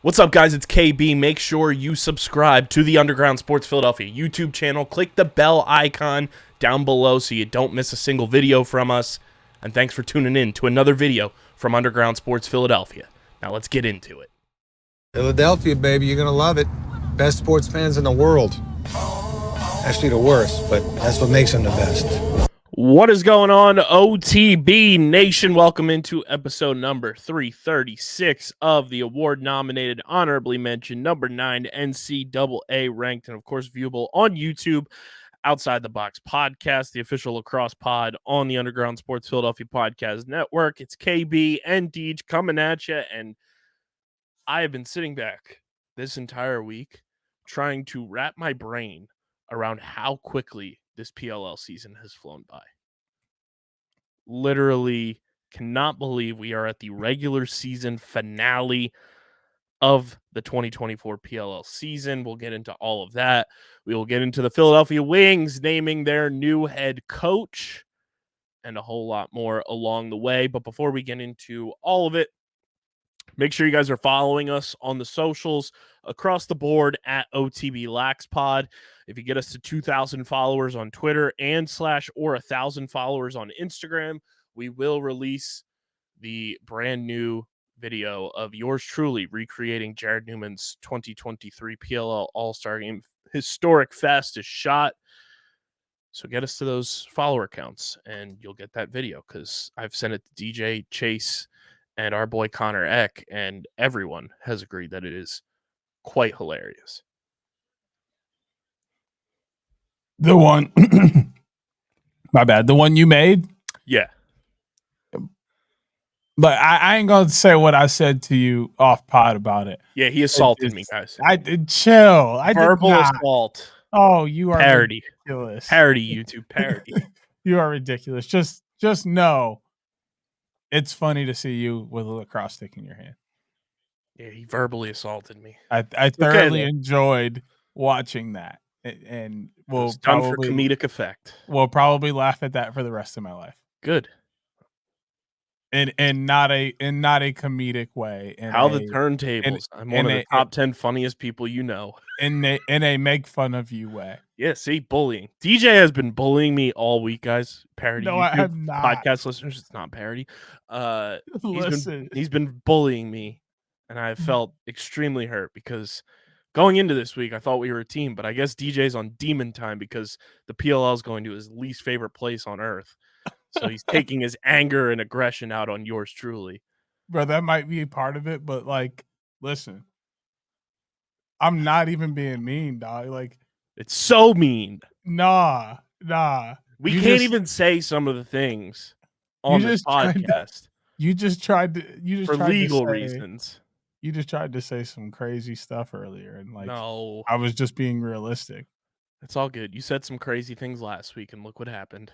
What's up, guys? It's KB. Make sure you subscribe to the Underground Sports Philadelphia YouTube channel. Click the bell icon down below so you don't miss a single video from us. And thanks for tuning in to another video from Underground Sports Philadelphia. Now let's get into it. Philadelphia, baby, you're going to love it. Best sports fans in the world. Actually, the worst, but that's what makes them the best. What is going on, OTB Nation? Welcome into episode number 336 of the award-nominated, honorably mentioned, number 9 NCAA ranked, and of course viewable on YouTube, Outside the Box podcast, the official lacrosse pod on the Underground Sports Philadelphia Podcast Network. It's KB and Deej coming at you, and I have been sitting back this entire week trying to wrap my brain around how quickly this PLL season has flown by. Literally cannot believe we are at the regular season finale of the 2024 PLL season. We'll get into all of that. We will get into the Philadelphia Wings naming their new head coach and a whole lot more along the way. But before we get into all of it, make sure you guys are following us on the socials across the board at OTB LaxPod. If you get us to 2,000 followers on Twitter or 1,000 followers on Instagram, we will release the brand new video of yours truly recreating Jared Newman's 2023 PLL All-Star Game historic fastest shot. So get us to those follower counts and you'll get that video, because I've sent it to DJ, Chase, and our boy Connor Eck, and everyone has agreed that it is quite hilarious. The one, my bad, the one you made? Yeah. But I ain't going to say what I said to you off pod about it. Yeah, he assaulted me, guys. I did chill. Verbal assault. Oh, you are parody. Ridiculous. Parody, YouTube, parody. You are ridiculous. Just know it's funny to see you with a lacrosse stick in your hand. Yeah, he verbally assaulted me. I thoroughly enjoyed watching that. And we'll done for comedic effect. We'll probably laugh at that for the rest of my life. Good. In not a comedic way. How the turntables. I'm one of the top 10 funniest people you know. In a make fun of you way. Yeah, see, bullying. DJ has been bullying me all week, guys. Parody. No, YouTube, I have not. Podcast listeners, it's not parody. Listen. He's been bullying me, and I felt extremely hurt because going into this week, I thought we were a team, but I guess DJ's on demon time because the PLL is going to his least favorite place on earth. So he's taking his anger and aggression out on yours truly. Bro, that might be a part of it, but like, listen, I'm not even being mean, dog. Like, it's so mean. Nah. We can't even say some of the things on this podcast. You just tried for legal reasons. You just tried to say some crazy stuff earlier, and like, no, I was just being realistic. It's all good. You said some crazy things last week, and look what happened.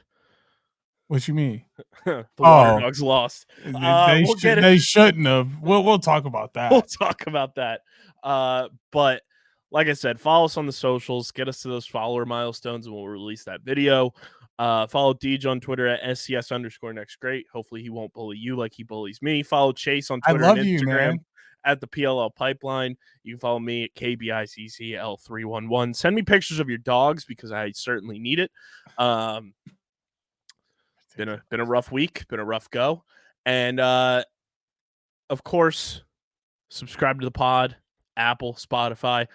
What you mean? The Waterdogs lost. They shouldn't have. We'll talk about that. We'll talk about that. But like I said, follow us on the socials. Get us to those follower milestones, and we'll release that video. Follow Deej on Twitter at SCS_NextGreat. Hopefully he won't bully you like he bullies me. Follow Chase on Twitter and Instagram at the PLL Pipeline. You can follow me at KBICCL311. Send me pictures of your dogs because I certainly need it. Been a rough week, been a rough go. And of course, subscribe to the pod, Apple, Spotify.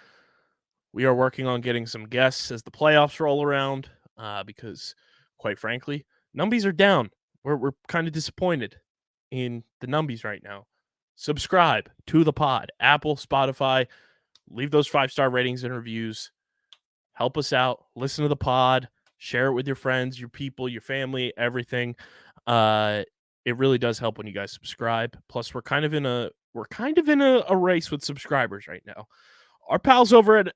We are working on getting some guests as the playoffs roll around, because quite frankly, numbies are down. We're kind of disappointed in the numbies right now. Subscribe to the pod, Apple, Spotify. Leave those 5-star ratings and reviews. Help us out. Listen to the pod. Share it with your friends, your people, your family, everything. It really does help when you guys subscribe. Plus, we're kind of in a race with subscribers right now. Our pals over at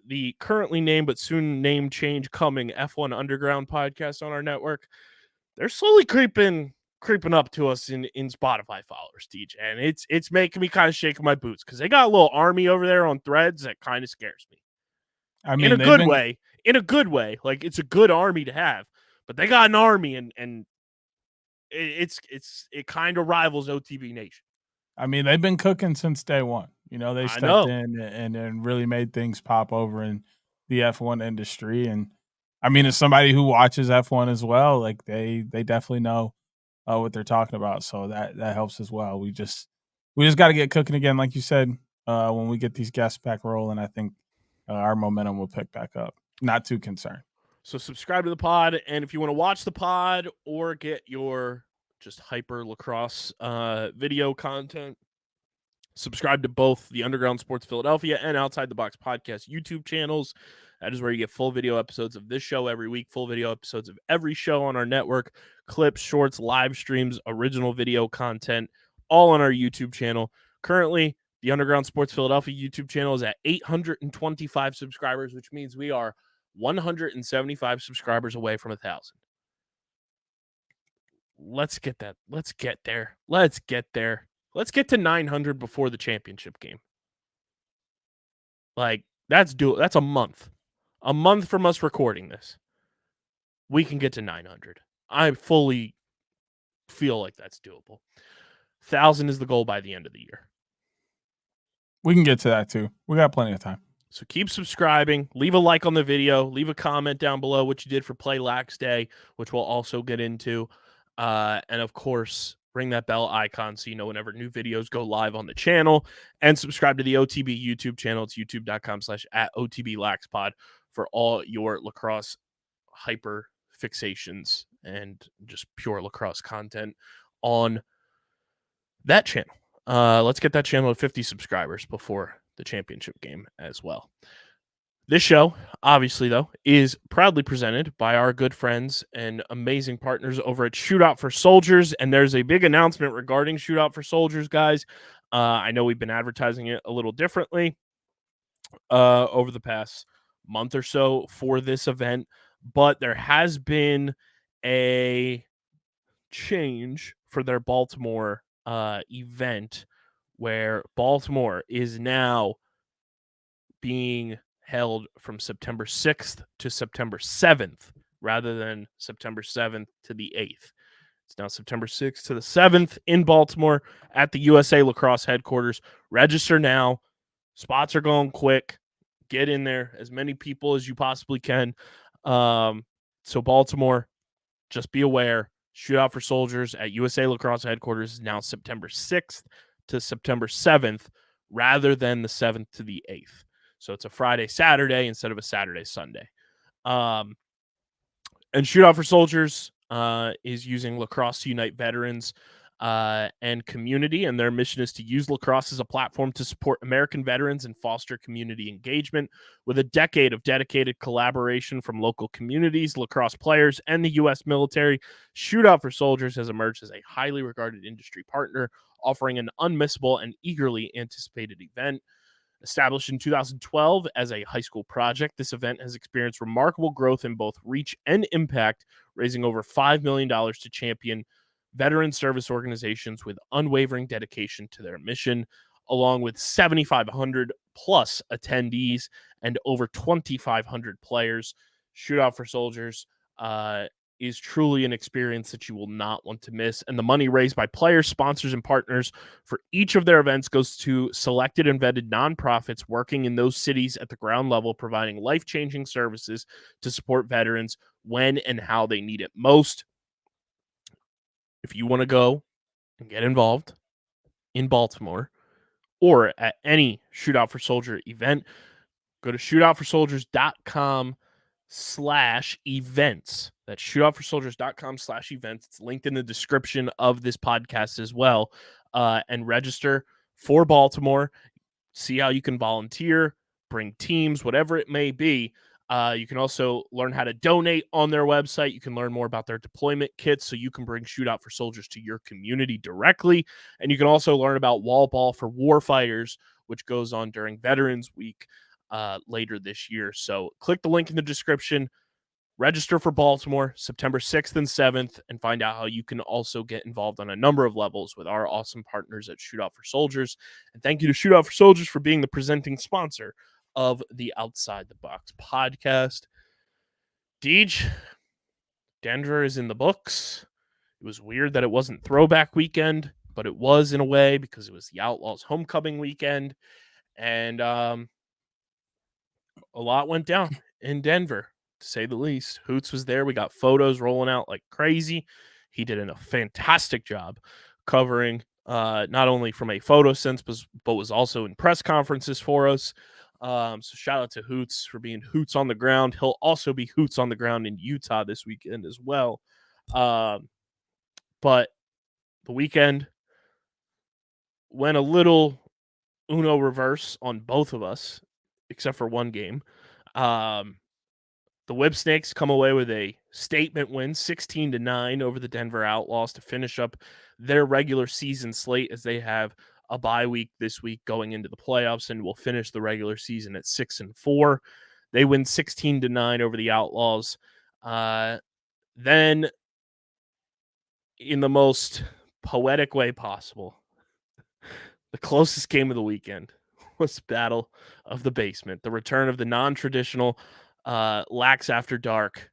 the currently named but soon name change coming F1 Underground podcast on our network, they're slowly creeping up to us in Spotify followers, DJ, and it's making me kind of shake my boots because they got a little army over there on Threads that kind of scares me. I mean, in a good way, like it's a good army to have, but they got an army and it kind of rivals OTB Nation. I mean, they've been cooking since day one. You know, they I stepped know. in and really made things pop over in the F1 industry. And I mean, as somebody who watches F1 as well, like they definitely know what they're talking about. So that helps as well. We just got to get cooking again, like you said. When we get these guests back rolling, I think our momentum will pick back up. Not too concerned. So subscribe to the pod, and if you want to watch the pod or get your just hyper lacrosse video content, subscribe to both the Underground Sports Philadelphia and Outside the Box podcast YouTube channels. That is where you get full video episodes of this show every week, full video episodes of every show on our network, clips, shorts, live streams, original video content, all on our YouTube channel. Currently, the Underground Sports Philadelphia YouTube channel is at 825 subscribers, which means we are 175 subscribers away from 1,000. Let's get that. Let's get there. Let's get there. Let's get to 900 before the championship game. Like, that's a month. A month from us recording this. We can get to 900. I fully feel like that's doable. 1,000 is the goal by the end of the year. We can get to that too. We got plenty of time. So keep subscribing. Leave a like on the video. Leave a comment down below what you did for Play Lax Day, which we'll also get into. And of course, ring that bell icon so you know whenever new videos go live on the channel. And subscribe to the OTB YouTube channel. It's youtube.com/@OTBLaxPod for all your lacrosse hyper fixations and just pure lacrosse content on that channel. Let's get that channel to 50 subscribers before the championship game as well. This show, obviously, though, is proudly presented by our good friends and amazing partners over at Shootout For Soldiers, and there's a big announcement regarding Shootout For Soldiers, guys. I know we've been advertising it a little differently over the past month or so for this event, but there has been a change for their Baltimore event where Baltimore is now being held from September 6th to September 7th rather than September 7th to the 8th. It's now September 6th to the 7th in Baltimore at the USA Lacrosse headquarters. Register now. Spots are going quick. Get in there, as many people as you possibly can. So Baltimore, just be aware, Shootout For Soldiers at USA Lacrosse headquarters is now September 6th to September 7th rather than the 7th to the 8th. So it's a Friday, Saturday instead of a Saturday, Sunday. And Shootout For Soldiers is using Lacrosse to unite veterans and community, and their mission is to use lacrosse as a platform to support American veterans and foster community engagement. With a decade of dedicated collaboration from local communities, lacrosse players, and the U.S. military, Shootout For Soldiers has emerged as a highly regarded industry partner, offering an unmissable and eagerly anticipated event. Established in 2012 as a high school project, this event has experienced remarkable growth in both reach and impact, raising over $5 million to champion veteran service organizations with unwavering dedication to their mission, along with 7,500 plus attendees and over 2,500 players. Shootout For Soldiers is truly an experience that you will not want to miss. And the money raised by players, sponsors, and partners for each of their events goes to selected and vetted nonprofits working in those cities at the ground level, providing life-changing services to support veterans when and how they need it most. If you want to go and get involved in Baltimore or at any Shootout For Soldier event, go to shootoutforsoldiers.com/events. That's shootoutforsoldiers.com/events. It's linked in the description of this podcast as well. And register for Baltimore. See how you can volunteer, bring teams, whatever it may be. You can also learn how to donate on their website. You can learn more about their deployment kits so you can bring Shootout For Soldiers to your community directly. And you can also learn about Wall Ball for Warfighters, which goes on during Veterans Week later this year. So click the link in the description, register for Baltimore, September 6th and 7th, and find out how you can also get involved on a number of levels with our awesome partners at Shootout For Soldiers. And thank you to Shootout For Soldiers for being the presenting sponsor of the Outside the Box podcast. Deej, Denver is in the books. It was weird that it wasn't throwback weekend, but it was in a way because it was the Outlaws homecoming weekend. And a lot went down in Denver, to say the least. Hoots was there. We got photos rolling out like crazy. He did a fantastic job covering not only from a photo sense, but was also in press conferences for us. So shout out to Hoots for being Hoots on the ground. He'll also be Hoots on the ground in Utah this weekend as well. But the weekend went a little Uno reverse on both of us, except for one game. The Whipsnakes come away with a statement win, 16-9 over the Denver Outlaws to finish up their regular season slate, as they have a bye week this week going into the playoffs, and will finish the regular season at 6-4. They win 16-9 over the Outlaws. Then, in the most poetic way possible, the closest game of the weekend was Battle of the Basement, the return of the non-traditional Lax After Dark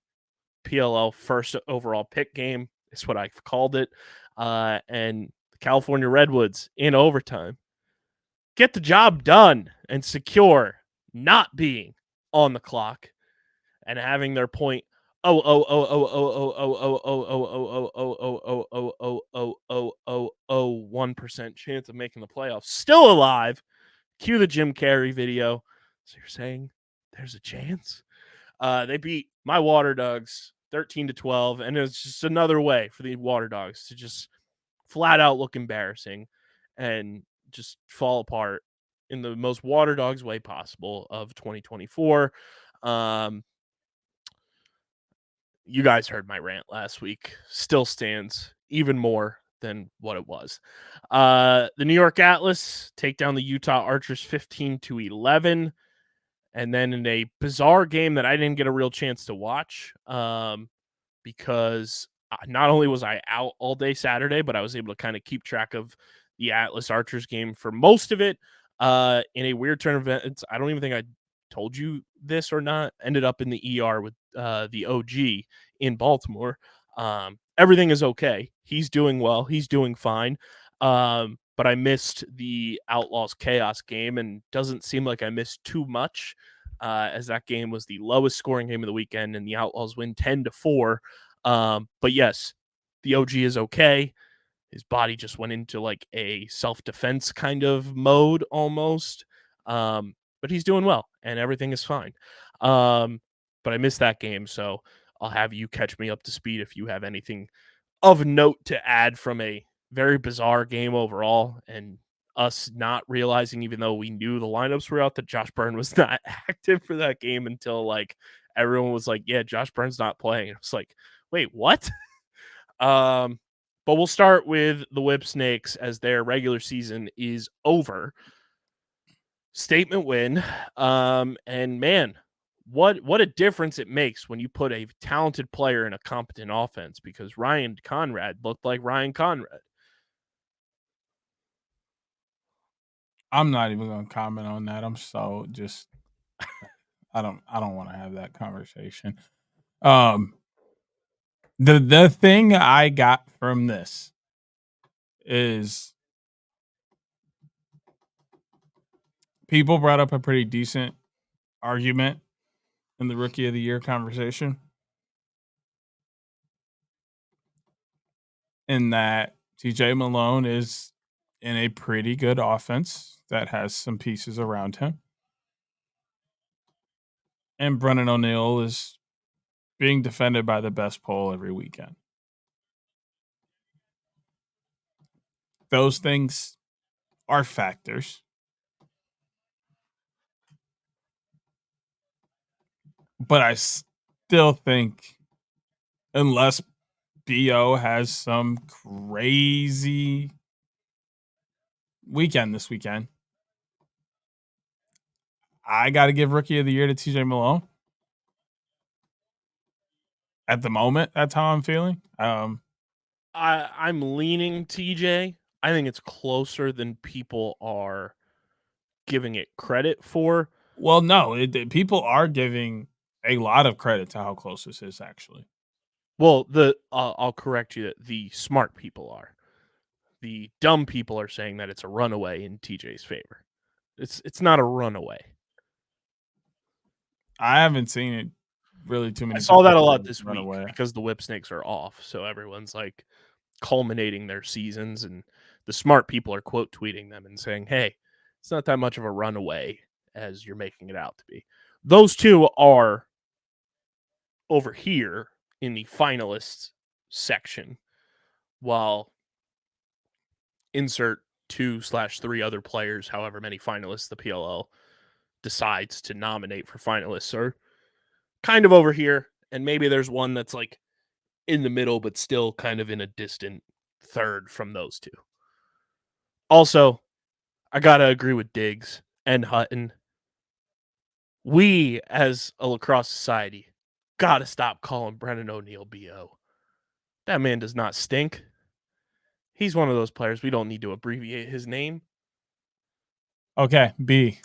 PLL first overall pick game is what I've called it. And the California Redwoods in overtime get the job done and secure not being on the clock and having their point 1% chance of making the playoffs. Still alive. Cue the Jim Carrey video. So you're saying there's a chance? They beat my Waterdogs 13-12, and it's just another way for the Waterdogs to just flat out look embarrassing and just fall apart in the most Waterdogs way possible of 2024. You guys heard my rant last week. Still stands even more than what it was. The New York Atlas take down the Utah Archers 15-11. And then in a bizarre game that I didn't get a real chance to watch, because not only was I out all day Saturday, but I was able to kind of keep track of the Atlas Archers game for most of it. In a weird turn of events, I don't even think I told you this or not, ended up in the ER with the OG in Baltimore. Everything is okay. He's doing well. He's doing fine. But I missed the Outlaws Chaos game, and doesn't seem like I missed too much, as that game was the lowest scoring game of the weekend, and the Outlaws win 10-4. But yes, the OG is okay. His body just went into like a self-defense kind of mode almost. But he's doing well, and everything is fine. But I missed that game, so I'll have you catch me up to speed if you have anything of note to add from a very bizarre game overall, and us not realizing, even though we knew the lineups were out, that Josh Byrne was not active for that game until like everyone was like, yeah, Josh Byrne's not playing. It was like, wait, what? But we'll start with the Whipsnakes, as their regular season is over. Statement win. And man, what a difference it makes when you put a talented player in a competent offense, because Ryan Conrad looked like Ryan Conrad. I'm not even going to comment on that. I'm so just I don't want to have that conversation. The thing I got from this is people brought up a pretty decent argument in the Rookie of the Year conversation, in that TJ Malone is in a pretty good offense that has some pieces around him, and Brennan O'Neill is being defended by the best pole every weekend. Those things are factors. But I still think, unless BO has some crazy weekend this weekend, I got to give Rookie of the Year to TJ Malone. At the moment, that's how I'm feeling. I'm leaning TJ. I think it's closer than people are giving it credit for. Well, no, people are giving a lot of credit to how close this is, actually. Well, I'll correct you. The smart people are. The dumb people are saying that it's a runaway in TJ's favor. It's not a runaway. I haven't seen it really too many. I saw that a lot people this run week away. because the Whipsnakes are off, so everyone's like culminating their seasons, and the smart people are quote tweeting them and saying, "Hey, it's not that much of a runaway as you're making it out to be." Those two are over here in the finalists section, while insert 2/3 other players, however many finalists the PLL decides to nominate for finalists, are kind of over here. And maybe there's one that's like in the middle, but still kind of in a distant third from those two. Also, I got to agree with Diggs and Hutton. We, as a lacrosse society, got to stop calling Brennan O'Neill B.O. That man does not stink. He's one of those players. We don't need to abbreviate his name. Okay, B.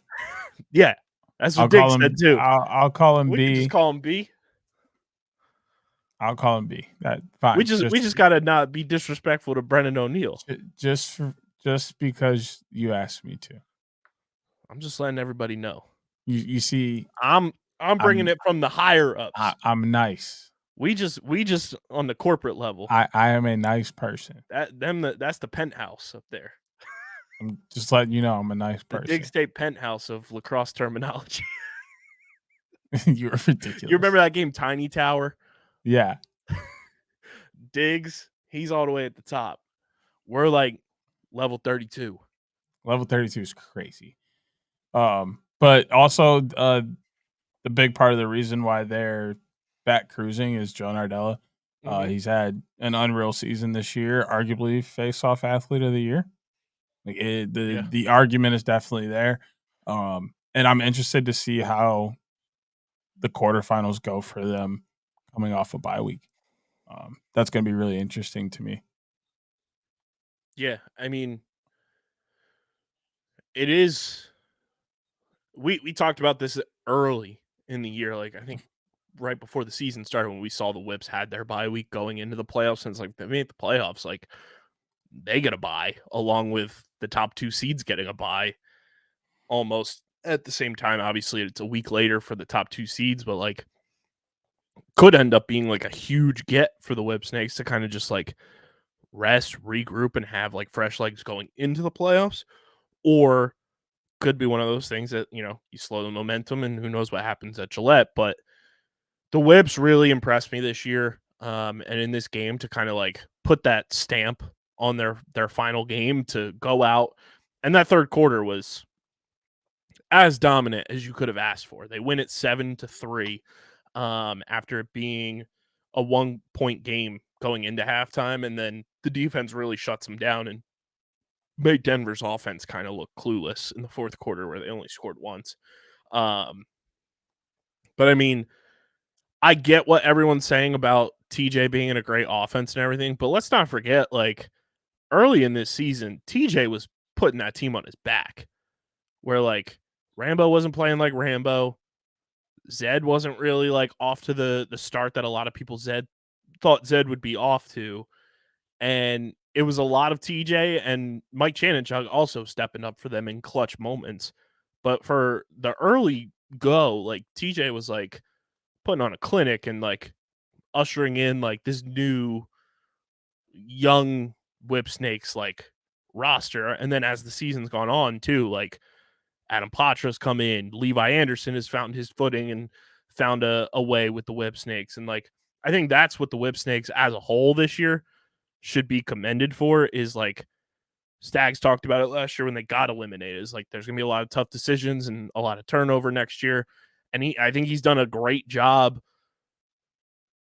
Yeah, that's what I'll Diggs call him. said too. I'll call him We B. could just call him B. I'll call him B. That fine. We just gotta not be disrespectful to Brennan O'Neill. Just because you asked me to. I'm just letting everybody know. You see, I'm bringing it from the higher ups. I'm nice. We just on the corporate level. I am a nice person. That's the penthouse up there. I'm just letting you know I'm a nice The person. Dig State penthouse of lacrosse terminology. You're ridiculous. You remember that game, Tiny Tower? Yeah. Diggs, he's all the way at the top. We're like level 32. Level 32 is crazy. But also the big part of the reason why they're back cruising is Joe Nardella. He's had an unreal season this year, arguably face-off athlete of the year. Like the argument is definitely there. And I'm interested to see how the quarterfinals go for them coming off a bye week. That's going to be really interesting to me. Yeah, I mean, it is. We talked about this early in the year, like I think right before the season started, when we saw the Whips had their bye week going into the playoffs, and it's like they made the playoffs, like they get a bye along with the top 2 seeds getting a bye almost at the same time. Obviously, it's a week later for the top 2 seeds, but like could end up being like a huge get for the Whipsnakes to kind of just like rest, regroup, and have like fresh legs going into the playoffs, or could be one of those things that, you slow the momentum and who knows what happens at Gillette. But the Whips really impressed me this year. And in this game to kind of like put that stamp on their final game to go out. And that third quarter was as dominant as you could have asked for. They win it 7-3 after it being a 1-point game going into halftime. And then the defense really shuts them down and made Denver's offense kind of look clueless in the fourth quarter where they only scored once. But I mean, I get what everyone's saying about TJ being in a great offense and everything, but let's not forget, like, early in this season, TJ was putting that team on his back, where, like, Rambo wasn't playing like Rambo. Zed wasn't really, like, off to the start that a lot of people thought Zed would be off to. And it was a lot of TJ and Mike Chanenchuk also stepping up for them in clutch moments. But for the early go, like, TJ was, like, putting on a clinic and, like, ushering in, like, this new young Whipsnakes, like, roster. And then as the season's gone on, too, like, Adam Patra's come in. Levi Anderson has found his footing and found a way with the Whipsnakes. And, like, I think that's what the Whipsnakes as a whole this year should be commended for, is, like, Stags talked about it last year when they got eliminated. Is like there's going to be a lot of tough decisions and a lot of turnover next year. And I think he's done a great job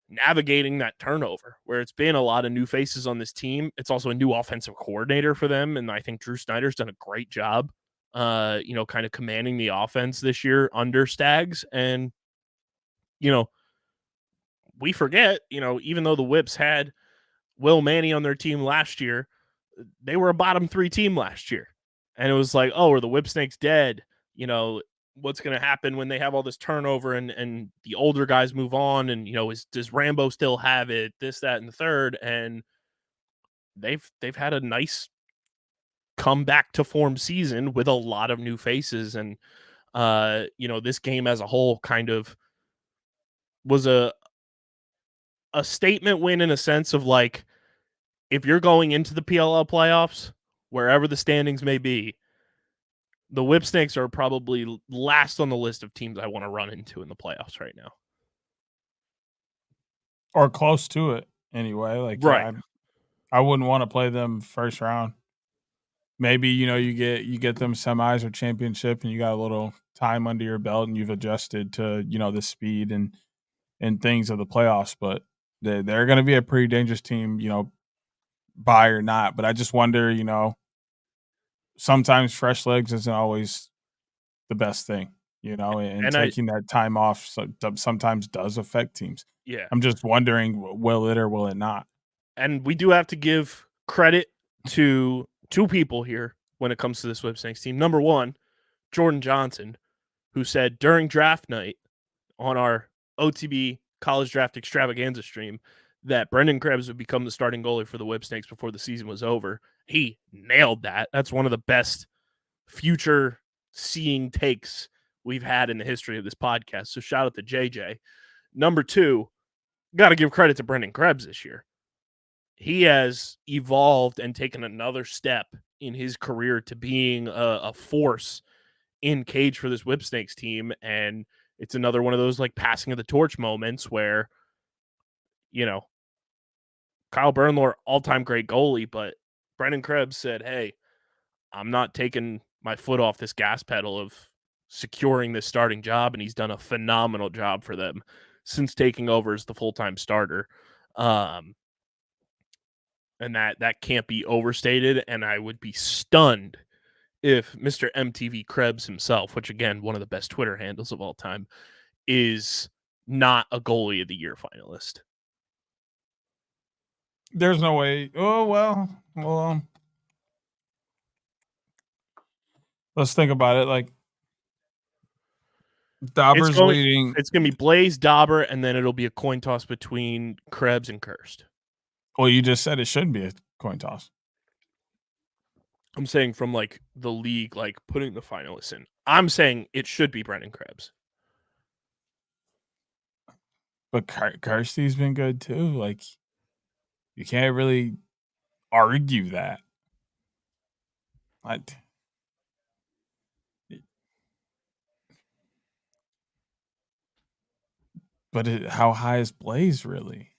navigating that turnover, where it's been a lot of new faces on this team. It's also a new offensive coordinator for them. And I think Drew Snyder's done a great job, kind of commanding the offense this year under Stags. And, we forget, even though the Whips had Will Manny on their team last year, they were a bottom 3 team last year. And it was like, oh, are the Whipsnakes dead? What's going to happen when they have all this turnover and the older guys move on? And, does Rambo still have it? This, that, and the third. And they've had a nice come back to form season with a lot of new faces. And, this game as a whole kind of was a statement win in a sense of like, if you're going into the PLL playoffs, wherever the standings may be, the Whipsnakes are probably last on the list of teams I want to run into in the playoffs right now. Or close to it anyway. Like, right. I wouldn't want to play them first round. Maybe, you get them semis or championship and you got a little time under your belt and you've adjusted to, the speed and things of the playoffs, but they're going to be a pretty dangerous team, buy or not. But I just wonder, sometimes fresh legs isn't always the best thing, and taking that time off sometimes does affect teams. Yeah. I'm just wondering, will it or will it not? And we do have to give credit to two people here when it comes to this Whipsnakes team. Number one, Jordan Johnson, who said during draft night on our OTB college draft extravaganza stream that Brendan Krebs would become the starting goalie for the Whipsnakes before the season was over. He nailed that. That's one of the best future seeing takes we've had in the history of this podcast. So shout out to JJ. Number two, got to give credit to Brendan Krebs this year. He has evolved and taken another step in his career to being a force in cage for this Whipsnakes team. And it's another one of those like passing of the torch moments where, Kyle Bernlohr, all-time great goalie, but Brendan Krebs said, hey, I'm not taking my foot off this gas pedal of securing this starting job. And he's done a phenomenal job for them since taking over as the full-time starter. And that can't be overstated. And I would be stunned if Mr. MTV Krebs himself, which again, one of the best Twitter handles of all time, is not a goalie of the year finalist. There's no way. Oh, well, let's think about it. Like, Dauber's leading. It's going to be Blaze, Dauber, and then it'll be a coin toss between Krebs and Kirst. Well, you just said it should be a coin toss. I'm saying from like the league, like putting the finalists in. I'm saying it should be Brendan Krebs. But Kirsty's been good too. Like, you can't really argue that. But how high is Blaze really?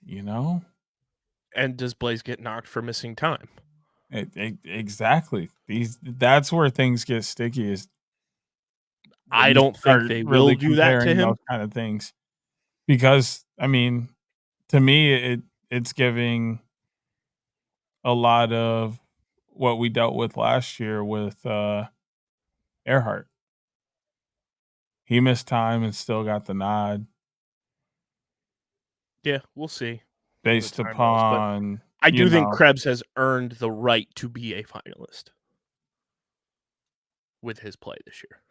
And does Blaze get knocked for missing time? Exactly. That's where things get sticky. Is I don't think they will do that to him. Those kind of things, because I mean, to me, it's giving a lot of what we dealt with last year with Earhart. He missed time and still got the nod. Yeah, we'll see. Based upon, I do think Krebs has earned the right to be a finalist with his play this year.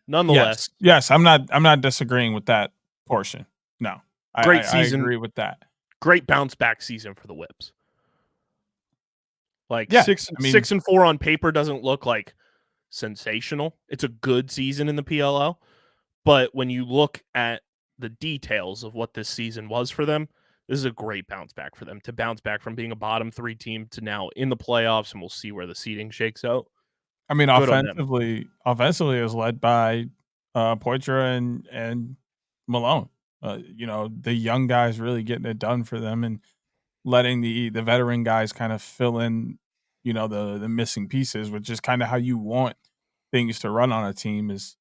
Nonetheless, yes, I'm not disagreeing with that portion. No, great season. I agree with that. Great bounce back season for the Whips. Like 6-4 on paper doesn't look like sensational. It's a good season in the PLL, but when you look at the details of what this season was for them, this is a great bounce back for them to bounce back from being a bottom 3 team to now in the playoffs, and we'll see where the seeding shakes out. I mean, offensively is led by Poitras and Malone. The young guys really getting it done for them and letting the veteran guys kind of fill in, the missing pieces, which is kind of how you want things to run on a team, is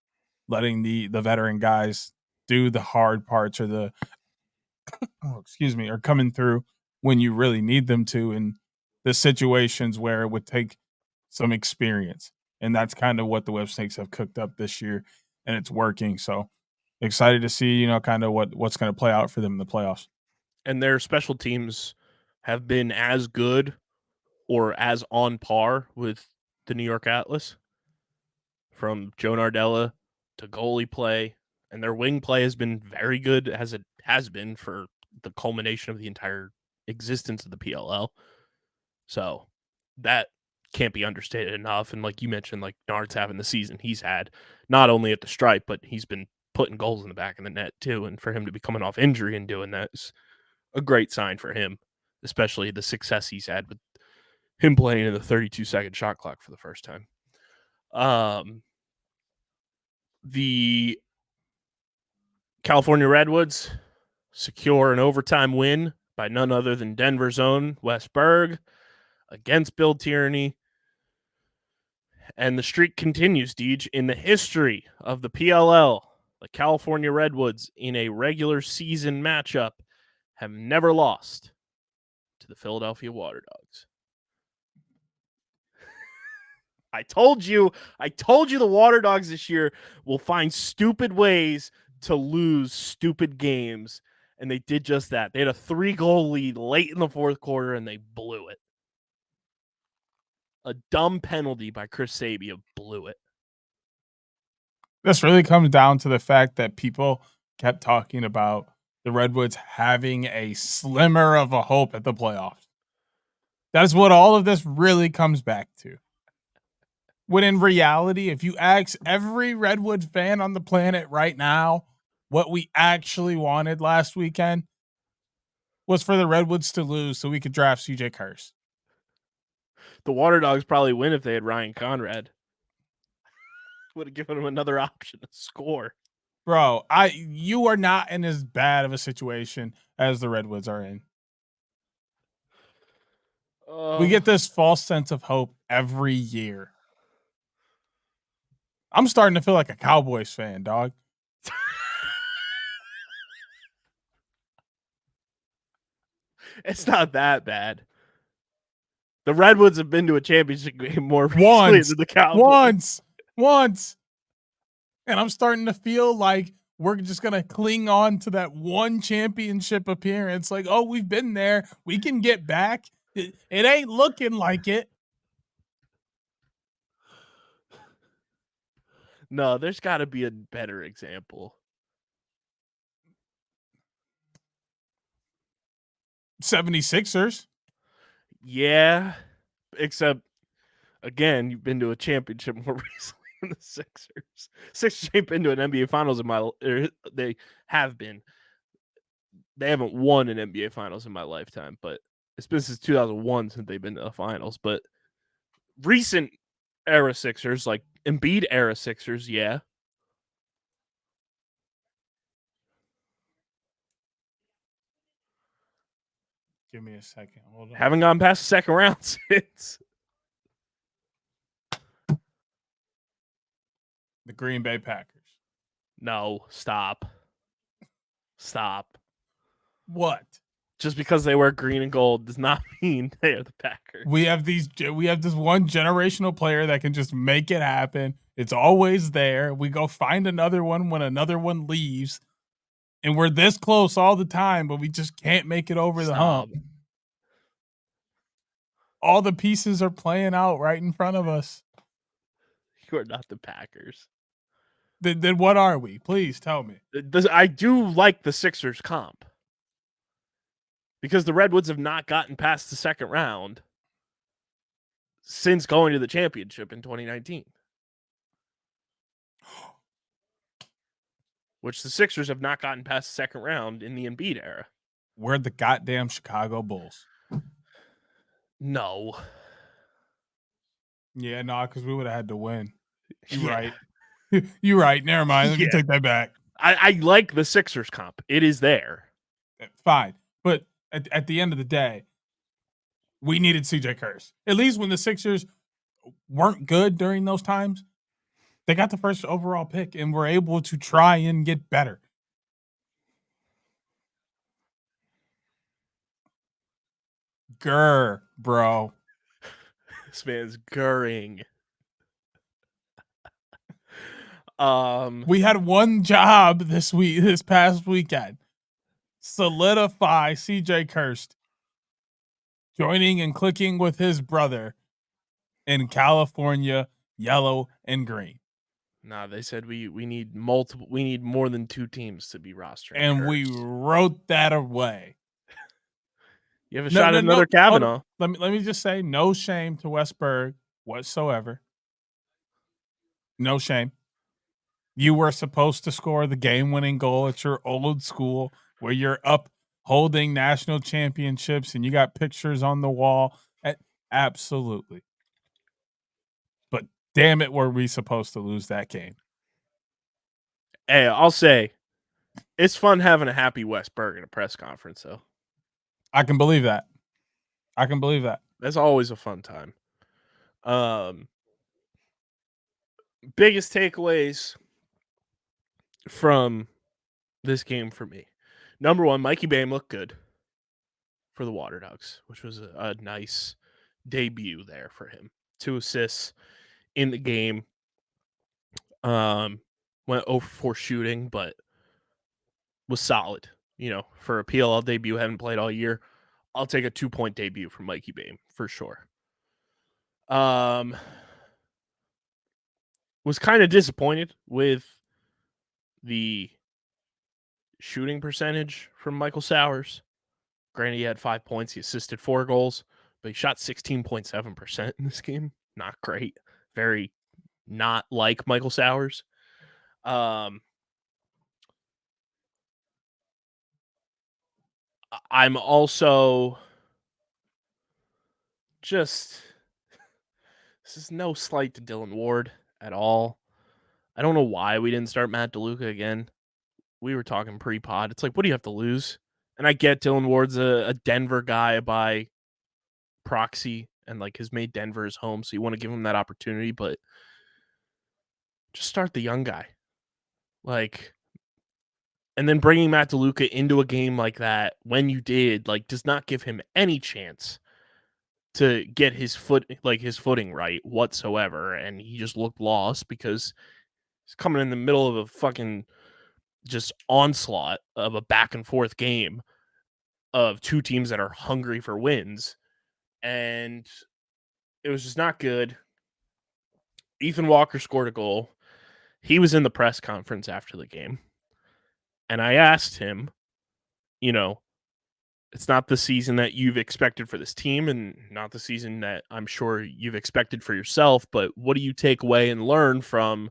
letting the veteran guys do the hard parts or the or coming through when you really need them to in the situations where it would take some experience. And that's kind of what the Whipsnakes have cooked up this year, and it's working. So excited to see, kind of what's going to play out for them in the playoffs. And their special teams have been as good or as on par with the New York Atlas, from Joe Nardella to goalie play. And their wing play has been very good, as it has been for the culmination of the entire existence of the PLL. So that can't be understated enough. And like you mentioned, like Nard's having the season he's had, not only at the stripe, but he's been putting goals in the back of the net too. And for him to be coming off injury and doing that is a great sign for him, especially the success he's had with him playing in the 32-second shot clock for the first time. The California Redwoods secure an overtime win by none other than Denver's own Wes Berg against Bill Tierney. And the streak continues, Deej. In the history of the PLL, the California Redwoods in a regular season matchup have never lost to the Philadelphia Waterdogs. I told you the Waterdogs this year will find stupid ways to lose stupid games, and they did just that. They had a 3-goal lead late in the fourth quarter, and they blew it. A dumb penalty by Chris Sabia blew it. This really comes down to the fact that people kept talking about the Redwoods having a slimmer of a hope at the playoffs. That is what all of this really comes back to. When in reality, if you ask every Redwood fan on the planet right now what we actually wanted last weekend was for the Redwoods to lose so we could draft CJ Kurse. The Waterdogs probably win if they had Ryan Conrad. Would have given him another option to score. Bro, you are not in as bad of a situation as the Redwoods are in. We get this false sense of hope every year. I'm starting to feel like a Cowboys fan, dog. It's not that bad. The Redwoods have been to a championship game more recently than the Cowboys. Once. And I'm starting to feel like we're just going to cling on to that one championship appearance. Like, oh, we've been there. We can get back. It ain't looking like it. No, there's got to be a better example. 76ers. Yeah, except, again, you've been to a championship more recently than the Sixers. Sixers ain't been to an NBA Finals they have been. They haven't won an NBA Finals in my lifetime, but it's been since 2001 since they've been to the Finals. But recent era Sixers, like Embiid era Sixers, yeah. Give me a second. Hold on. Haven't gone past the second round since. The Green Bay Packers. No, stop. Stop. What? Just because they wear green and gold does not mean they are the Packers. We have this one generational player that can just make it happen. It's always there. We go find another one when another one leaves. And we're this close all the time, but we just can't make it over the hump. All the pieces are playing out right in front of us. You are not the Packers. Then what are we? Please tell me. I do like the Sixers comp. Because the Redwoods have not gotten past the second round since going to the championship in 2019. Which the Sixers have not gotten past the second round in the Embiid era. We're the goddamn Chicago Bulls. No. Yeah, no, because we would have had to win. You're right. You're right. Never mind. Let me take that back. I like the Sixers comp. It is there. Fine. But at the end of the day, we needed CJ Kurse. At least when the Sixers weren't good during those times, they got the first overall pick and were able to try and get better. Grr, bro. This man's gurring. We had one job this past weekend. Solidify CJ Kurse joining and clicking with his brother in California, yellow and green. Nah, they said we need multiple. We need more than 2 teams to be rostering. And Kurse. we wrote that away. You have a shot at another Kavanaugh. Let me just say, no shame to Wes Berg. whatsoever. No shame. You were supposed to score the game-winning goal at your old school where you're up holding national championships and you got pictures on the wall. Absolutely. But damn it, were we supposed to lose that game? Hey, I'll say it's fun having a happy Wes Berg in a press conference, though. I can believe that. That's always a fun time. Biggest takeaways from this game for me. Number one, Mikey Bame looked good for the Waterdogs, which was a nice debut there for him. 2 assists in the game. Went 0 for 4 shooting, but was solid. For a PLL debut, haven't played all year. I'll take a 2-point debut from Mikey Bame for sure. Was kind of disappointed with the shooting percentage from Michael Sowers. Granted, he had 5 points. He assisted 4 goals, but he shot 16.7% in this game. Not great. Very not like Michael Sowers. I'm also this is no slight to Dylan Ward at all. I don't know why we didn't start Matt DeLuca again. We were talking pre-pod. It's like, what do you have to lose? And I get Dylan Ward's a Denver guy by proxy and has made Denver his home, so you want to give him that opportunity, but just start the young guy. And then bringing Matt DeLuca into a game like that when you did, does not give him any chance to get his footing right whatsoever. And he just looked lost because he's coming in the middle of a fucking just onslaught of a back and forth game of 2 teams that are hungry for wins. And it was just not good. Ethan Walker scored a goal. He was in the press conference after the game. And I asked him, it's not the season that you've expected for this team and not the season that I'm sure you've expected for yourself, but what do you take away and learn from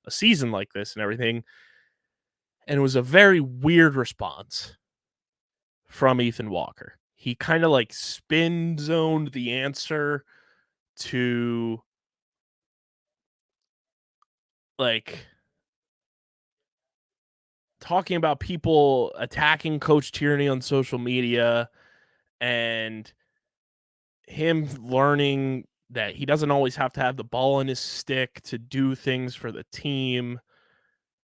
a season like this and everything? And it was a very weird response from Ethan Walker. He kind of spin zoned the answer to talking about people attacking Coach Tierney on social media and him learning that he doesn't always have to have the ball in his stick to do things for the team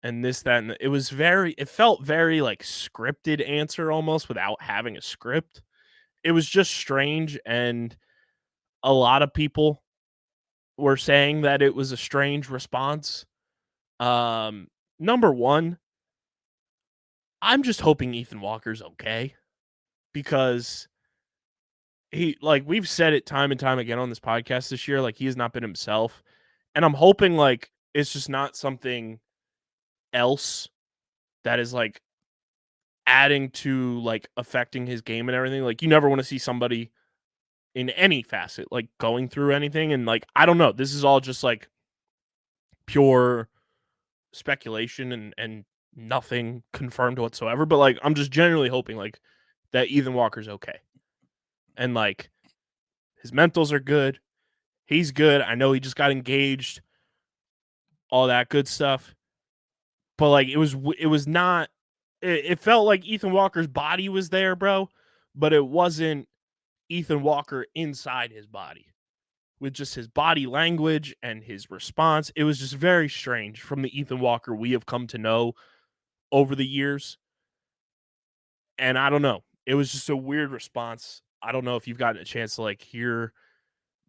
and this, that, and it felt very scripted answer almost without having a script. It was just strange. And a lot of people were saying that it was a strange response. Number one, I'm just hoping Ethan Walker's okay because we've said it time and time again on this podcast this year, he has not been himself. And I'm hoping it's just not something else that is adding to affecting his game and everything. You never want to see somebody in any facet going through anything. And I don't know. This is all just pure speculation and nothing confirmed whatsoever. But I'm just genuinely hoping that Ethan Walker's okay. And his mentals are good. He's good. I know he just got engaged, all that good stuff. But it was not. It felt like Ethan Walker's body was there, bro, but it wasn't Ethan Walker inside his body. With just his body language and his response, it was just very strange from the Ethan Walker we have come to know over the years. And I don't know. It was just a weird response. I don't know if you've gotten a chance to hear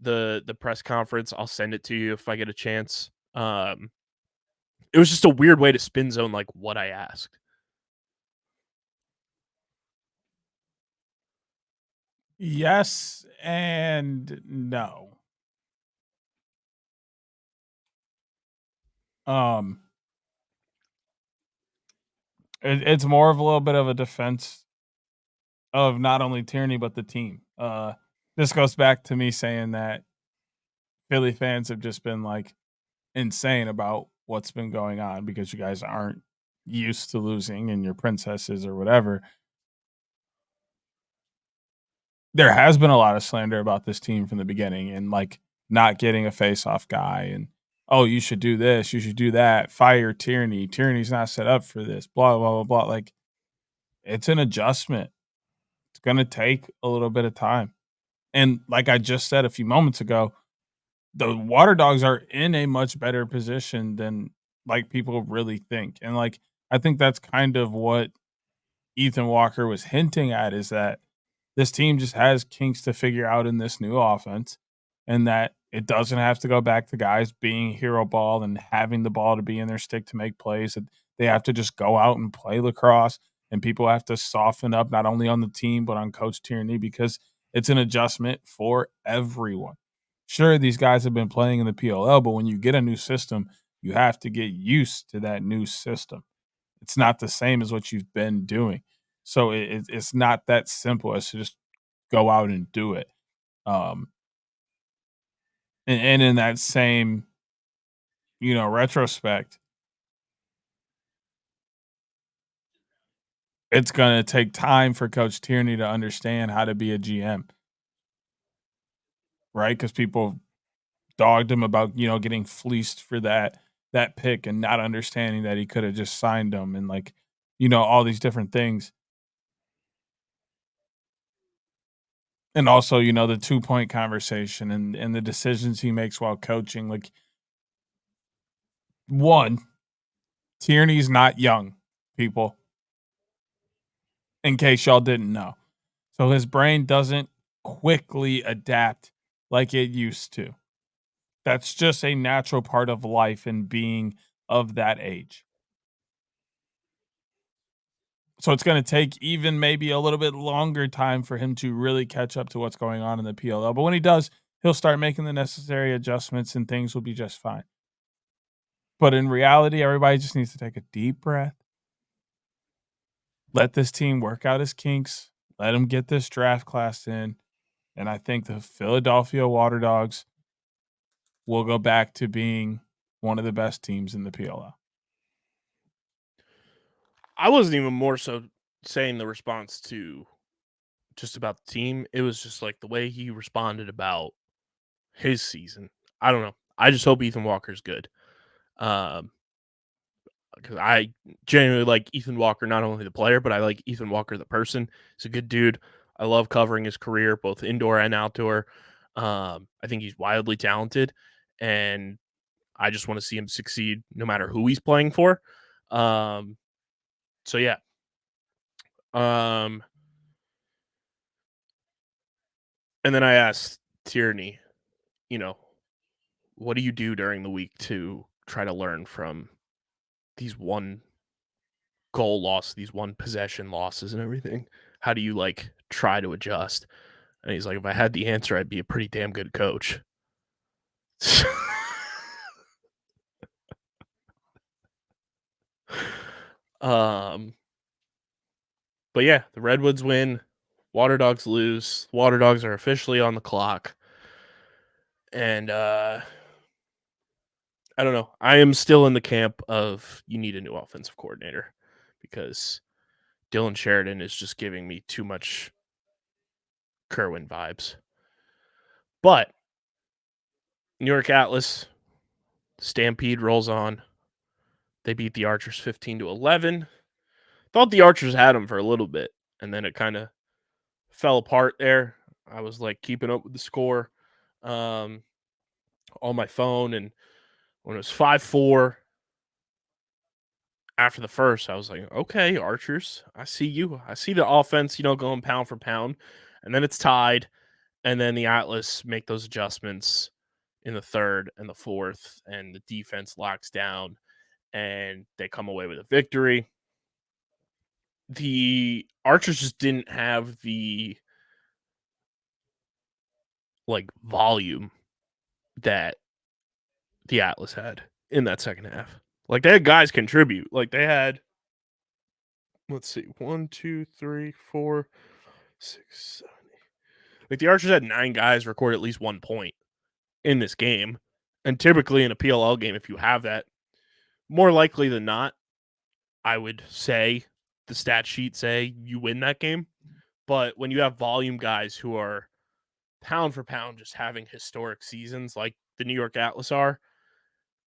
the press conference. I'll send it to you if I get a chance. It was just a weird way to spin zone what I asked. Yes and no. It's more of a little bit of a defense of not only Tierney but the team. This goes back to me saying that Philly fans have just been like insane about what's been going on because you guys aren't used to losing and your princesses or whatever. There has been a lot of slander about this team from the beginning and like not getting a face-off guy and oh, you should do this, you should do that, fire Tierney. Tierney's not set up for this, blah, blah, blah, blah. Like it's an adjustment. It's gonna take a little bit of time. And like I just said a few moments ago, the Waterdogs are in a much better position than like people really think. And like I think that's kind of what Ethan Walker was hinting at is that this team just has kinks to figure out in this new offense and that it doesn't have to go back to guys being hero ball and having the ball to be in their stick to make plays. That they have to just go out and play lacrosse and people have to soften up not only on the team but on Coach Tierney because it's an adjustment for everyone. Sure, these guys have been playing in the PLL, but when you get a new system, you have to get used to that new system. It's not the same as what you've been doing. So it's not that simple as to just go out and do it. Um, and in that same, retrospect, it's going to take time for Coach Tierney to understand how to be a GM, right? Because people dogged him about getting fleeced for that pick and not understanding that he could have just signed him and like all these different things. And also, the 2-point conversation and the decisions he makes while coaching. Like, one, Tierney's not young, people, in case y'all didn't know. So his brain doesn't quickly adapt like it used to. That's just a natural part of life and being of that age. So it's going to take even maybe a little bit longer time for him to really catch up to what's going on in the PLL. But when he does, he'll start making the necessary adjustments and things will be just fine. But in reality, everybody just needs to take a deep breath. Let this team work out his kinks. Let him get this draft class in. And I think the Philadelphia Waterdogs will go back to being one of the best teams in the PLL. I wasn't even more so saying the response to just about the team. It was just like the way he responded about his season. I don't know. I just hope Ethan Walker's good. Because I genuinely like Ethan Walker, not only the player, but I like Ethan Walker the person. He's a good dude. I love covering his career, both indoor and outdoor. I think he's wildly talented, and I just want to see him succeed no matter who he's playing for. So yeah. And then I asked Tierney, what do you do during the week to try to learn from these one goal loss, these one possession losses and everything? How do you like try to adjust? And he's like, if I had the answer, I'd be a pretty damn good coach. But yeah, the Redwoods win. Waterdogs lose. Waterdogs are officially on the clock. And I don't know. I am still in the camp of you need a new offensive coordinator because Dylan Sheridan is just giving me too much Kerwin vibes. But New York Atlas, Stampede rolls on. They beat the Archers 15-11. Thought the Archers had them for a little bit, and then it kind of fell apart there. I was like keeping up with the score on my phone, and when it was 5-4 after the first, I was like, okay, Archers, I see you. I see the offense, going pound for pound. And then it's tied, and then the Atlas make those adjustments in the third and the fourth, and the defense locks down, and they come away with a victory. The Archers just didn't have the volume that the Atlas had in that second half. Like, they had guys contribute. Like, they had, let's see, 1, 2, 3, 4, 6, 7, 8. Like, the Archers had 9 guys record at least 1 point. in this game. And typically in a PLL game, if you have that, more likely than not, I would say the stat sheet say you win that game. But when you have volume guys who are pound for pound just having historic seasons like the New York Atlas are,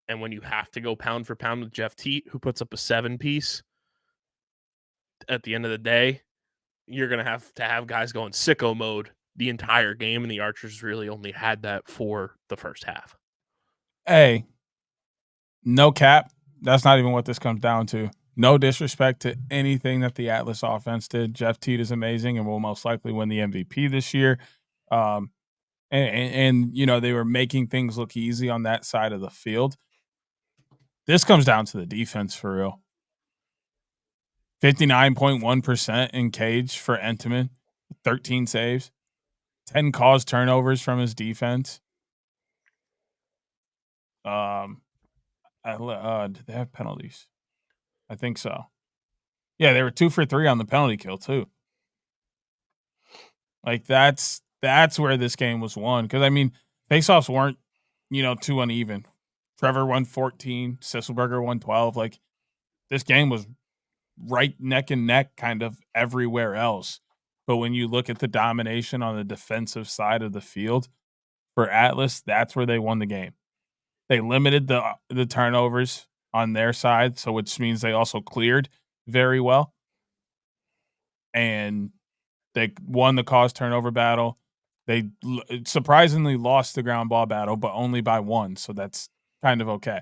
and when you have to go pound for pound with Jeff Teat, who puts up a 7-piece, at the end of the day, you're going to have guys going sicko mode the entire game, and the Archers really only had that for the first half. Hey, no cap. That's not even what this comes down to. No disrespect to anything that the Atlas offense did. Jeff Teat is amazing and will most likely win the MVP this year. And you know, they were making things look easy on that side of the field. This comes down to the defense for real. 59.1% in cage for Entenmann, 13 saves, 10 caused turnovers from his defense. Did they have penalties? I think so. Yeah, they were 2 for 3 on the penalty kill too. Like that's where this game was won. Because I mean, faceoffs weren't, too uneven. Trevor won 14, Sisselberger won 12. Like this game was right neck and neck kind of everywhere else. But when you look at the domination on the defensive side of the field for Atlas, that's where they won the game. They limited the turnovers on their side, so which means they also cleared very well. And they won the cause turnover battle. They surprisingly lost the ground ball battle, but only by 1, so that's kind of okay.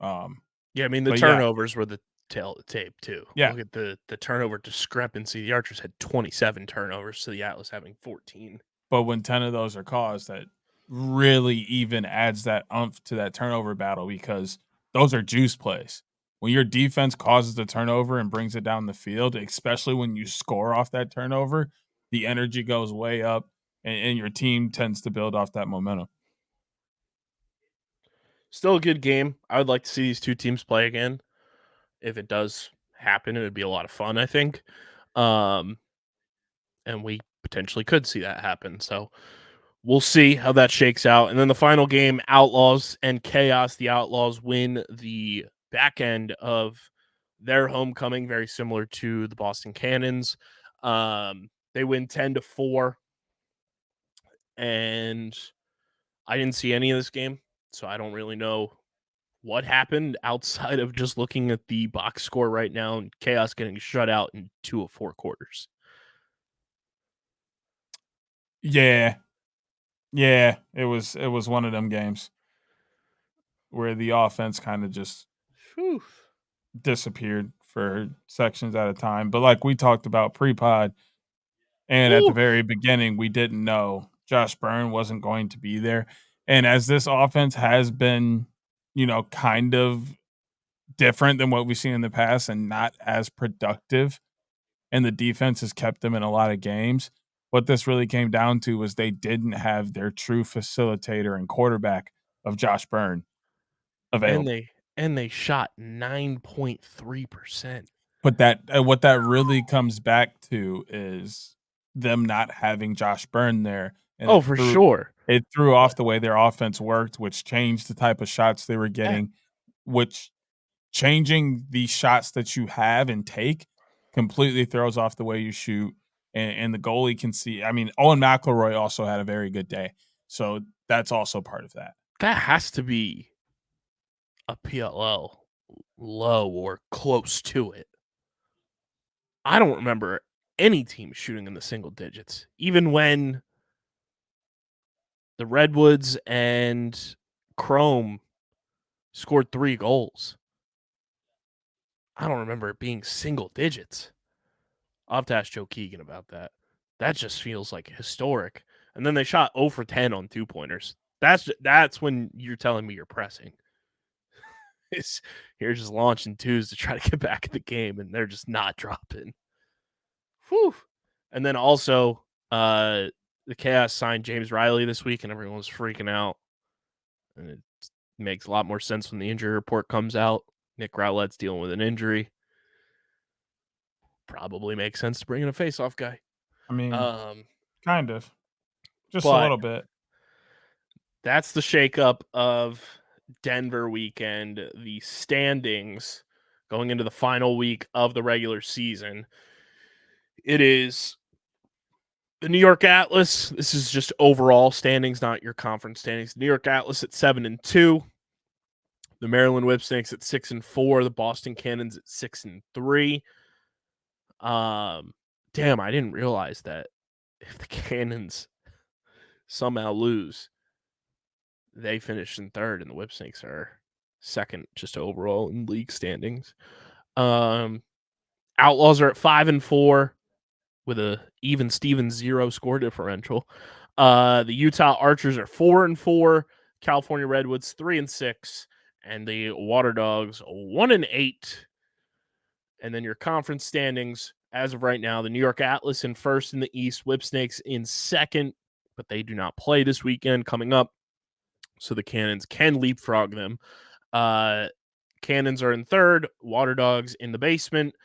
Yeah, I mean, the turnovers were the tail of the tape, too. Yeah. Look at the turnover discrepancy. The Archers had 27 turnovers, to the Atlas having 14. But when 10 of those are caused, that really even adds that oomph to that turnover battle because those are juice plays. When your defense causes the turnover and brings it down the field, especially when you score off that turnover, the energy goes way up and your team tends to build off that momentum. Still a good game. I would like to see these two teams play again. If it does happen, it would be a lot of fun, I think. And we potentially could see that happen. So we'll see how that shakes out. And then the final game, Outlaws and Chaos. The Outlaws win the back end of their homecoming, very similar to the Boston Cannons. They win 10-4. And I didn't see any of this game, so I don't really know what happened outside of just looking at the box score right now and Chaos getting shut out in 2 of 4 quarters. Yeah, it was one of them games where the offense kind of just disappeared for sections at a time. But like we talked about pre-pod, and at the very beginning, we didn't know Josh Byrne wasn't going to be there. And as this offense has been, kind of different than what we've seen in the past and not as productive, and the defense has kept them in a lot of games, what this really came down to was they didn't have their true facilitator and quarterback of Josh Byrne available. And they shot 9.3%. But what that really comes back to is them not having Josh Byrne there. And for sure. It threw off the way their offense worked, which changed the type of shots they were getting, which changing the shots that you have and take completely throws off the way you shoot. And the goalie can see. I mean, Owen McElroy also had a very good day. So that's also part of that. That has to be a PLL low or close to it. I don't remember any team shooting in the single digits, even when the Redwoods and Chrome scored 3 goals. I don't remember it being single digits. I'll have to ask Joe Keegan about that. That just feels like historic. And then they shot 0 for 10 on 2-pointers. That's when you're telling me you're pressing. You're just launching 2s to try to get back in the game, and they're just not dropping. Whew. And then also, the Chaos signed James Riley this week, and everyone was freaking out. And it makes a lot more sense when the injury report comes out. Nick Rowlett's dealing with an injury. Probably makes sense to bring in a face-off guy. I mean, kind of. Just a little bit. that's the shakeup of Denver weekend. The standings going into the final week of the regular season. It is the New York Atlas. This is just overall standings, not your conference standings. New York Atlas at 7-2. The Maryland Whipsnakes at 6-4. The Boston Cannons at 6-3. Damn, I didn't realize that if the Cannons somehow lose, they finish in third, and the Whipsnakes are second just overall in league standings. Outlaws are at 5-4 with a even Steven 0 score differential. The Utah Archers are 4-4. California Redwoods 3-6, and the Waterdogs 1-8. And then your conference standings as of right now: the New York Atlas in first in the East, Whipsnakes in second, but they do not play this weekend coming up, so the Cannons can leapfrog them. Cannons are in third, Waterdogs in the basement,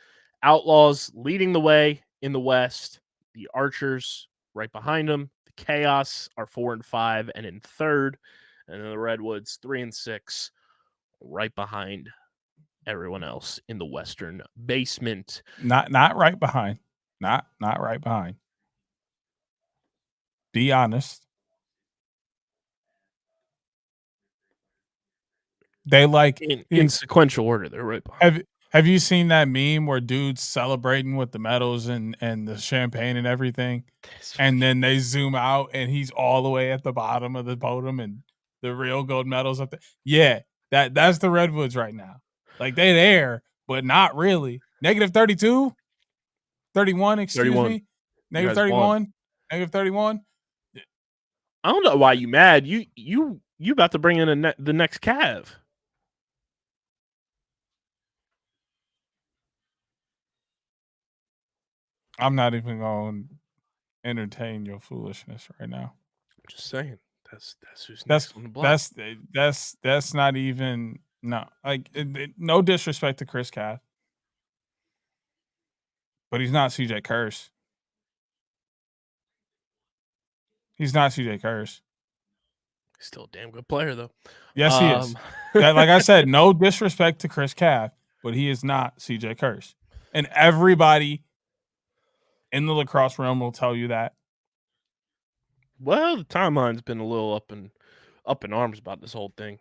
Outlaws leading the way in the West, the Archers right behind them, the Chaos are 4-5 and in third, and then the Redwoods 3-6 right behind everyone else in the Western basement. Not right behind. Not right behind. Be honest. They like in sequential order. They're right behind. Have you seen that meme where dudes celebrating with the medals and the champagne and everything? And then they zoom out and he's all the way at the bottom of the podium and the real gold medals up there. Yeah, that's the Redwoods right now. Like they're there, but not really. Negative 32, 31, excuse 31. me. Negative 31. Negative 31. I don't know why you mad. You about to bring in the next Cav. I'm not even going to entertain your foolishness right now. I'm just saying. That's who's next on the block. That's not even no disrespect to Chris Cath, but he's not CJ Curse. He's not CJ Curse. He's still a damn good player though. Yes, he is. Like I said, no disrespect to Chris Cath, but he is not CJ Curse. And everybody in the lacrosse realm will tell you that. Well, the timeline's been a little up in arms about this whole thing.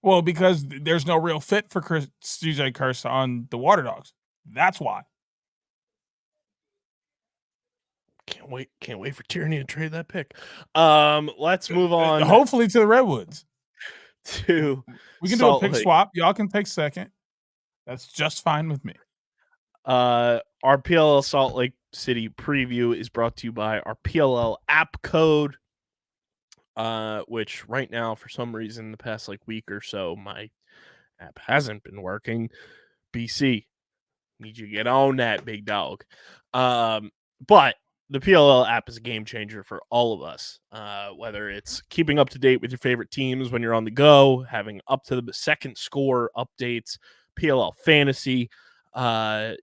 Well, because there's no real fit for CJ Curse on the Waterdogs. That's why. Can't wait for Tyranny to trade that pick. Let's move on. Hopefully to the Redwoods. We can do a pick swap. Y'all can take second. That's just fine with me. Our PLL Salt Lake City preview is brought to you by our PLL app code, which right now, for some reason, the past week or so, my app hasn't been working. BC, need you to get on that, big dog. But the PLL app is a game changer for all of us, whether it's keeping up to date with your favorite teams when you're on the go, having up to the second score updates, PLL fantasy, and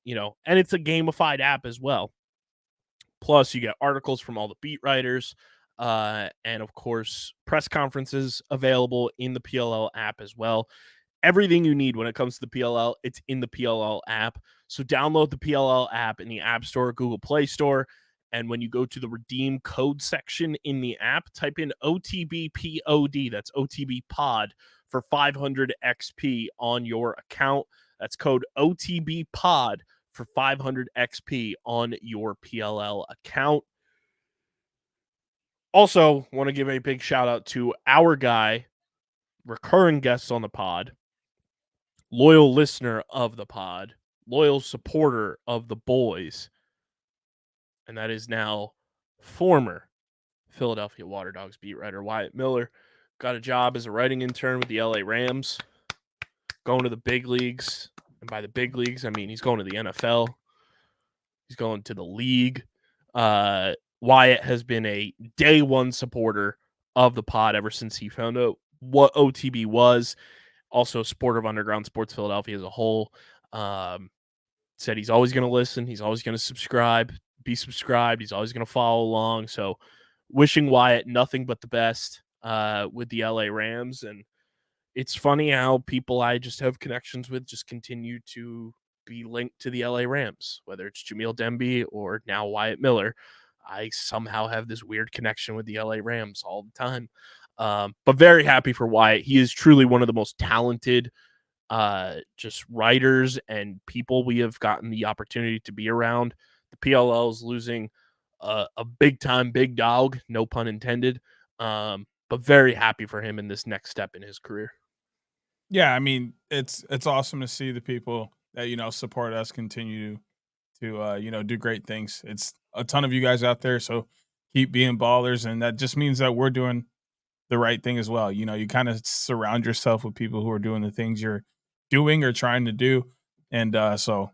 it's a gamified app as well. Plus, you get articles from all the beat writers, and of course, press conferences available in the PLL app as well. Everything you need when it comes to the PLL, it's in the PLL app. So download the PLL app in the App Store, Google Play Store, and when you go to the redeem code section in the app, type in OTBPOD, that's OTB Pod, for 500 XP on your account. That's code OTB Pod for 500 XP on your PLL account. Also, want to give a big shout out to our guy, recurring guests on the pod, loyal listener of the pod, loyal supporter of the boys, and that is now former Philadelphia Waterdogs beat writer Wyatt Miller. Got a job as a writing intern with the LA Rams, going to the big leagues. And by the big leagues, I mean he's going to the NFL. He's going to the league. Wyatt has been a day one supporter of the pod ever since he found out what OTB was. Also a supporter of Underground Sports Philadelphia as a whole. Said he's always going to listen. He's always going to subscribe. Be subscribed. He's always going to follow along. So wishing Wyatt nothing but the best with the LA Rams. And it's funny how people I just have connections with just continue to be linked to the LA Rams, whether it's Jameel Demby or now Wyatt Miller. I somehow have this weird connection with the LA Rams all the time. But very happy for Wyatt. He is truly one of the most talented just writers and people we have gotten the opportunity to be around. The PLL is losing a big time big dog, no pun intended. But very happy for him in this next step in his career. Yeah, I mean, it's awesome to see the people that support us continue to do great things. It's a ton of you guys out there, so keep being ballers, and that just means that we're doing the right thing as well. You kind of surround yourself with people who are doing the things you're doing or trying to do, and so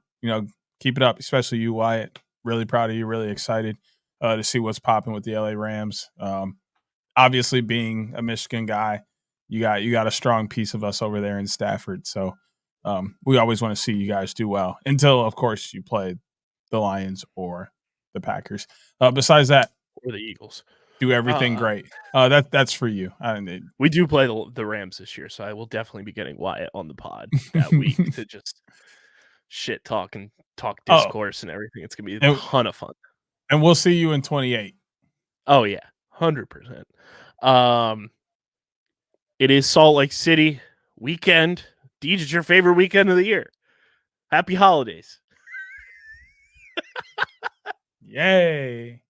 keep it up, especially you, Wyatt. Really proud of you. Really excited to see what's popping with the LA Rams. Obviously, being a Michigan guy, you got a strong piece of us over there in Stafford. So we always want to see you guys do well until, of course, you play the Lions or the Packers. Besides that, Or the Eagles. do everything great. That's for you. We do play the Rams this year, so I will definitely be getting Wyatt on the pod that week to just shit talk and talk discourse and everything. It's gonna be a ton of fun. And we'll see you in 28. Oh yeah, 100%. It is Salt Lake City weekend. Deej, it's your favorite weekend of the year. Happy holidays. Yay.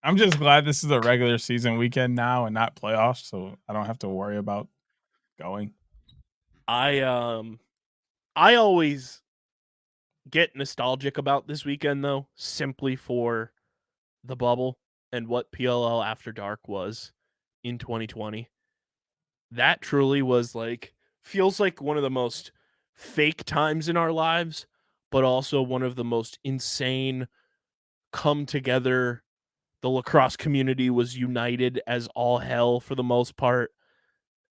I'm just glad this is a regular season weekend now and not playoffs, so I don't have to worry about going. I always get nostalgic about this weekend though, simply for the bubble and what PLL After Dark was in 2020. That truly was feels like one of the most fake times in our lives, but also one of the most insane come together. The lacrosse community was united as all hell for the most part,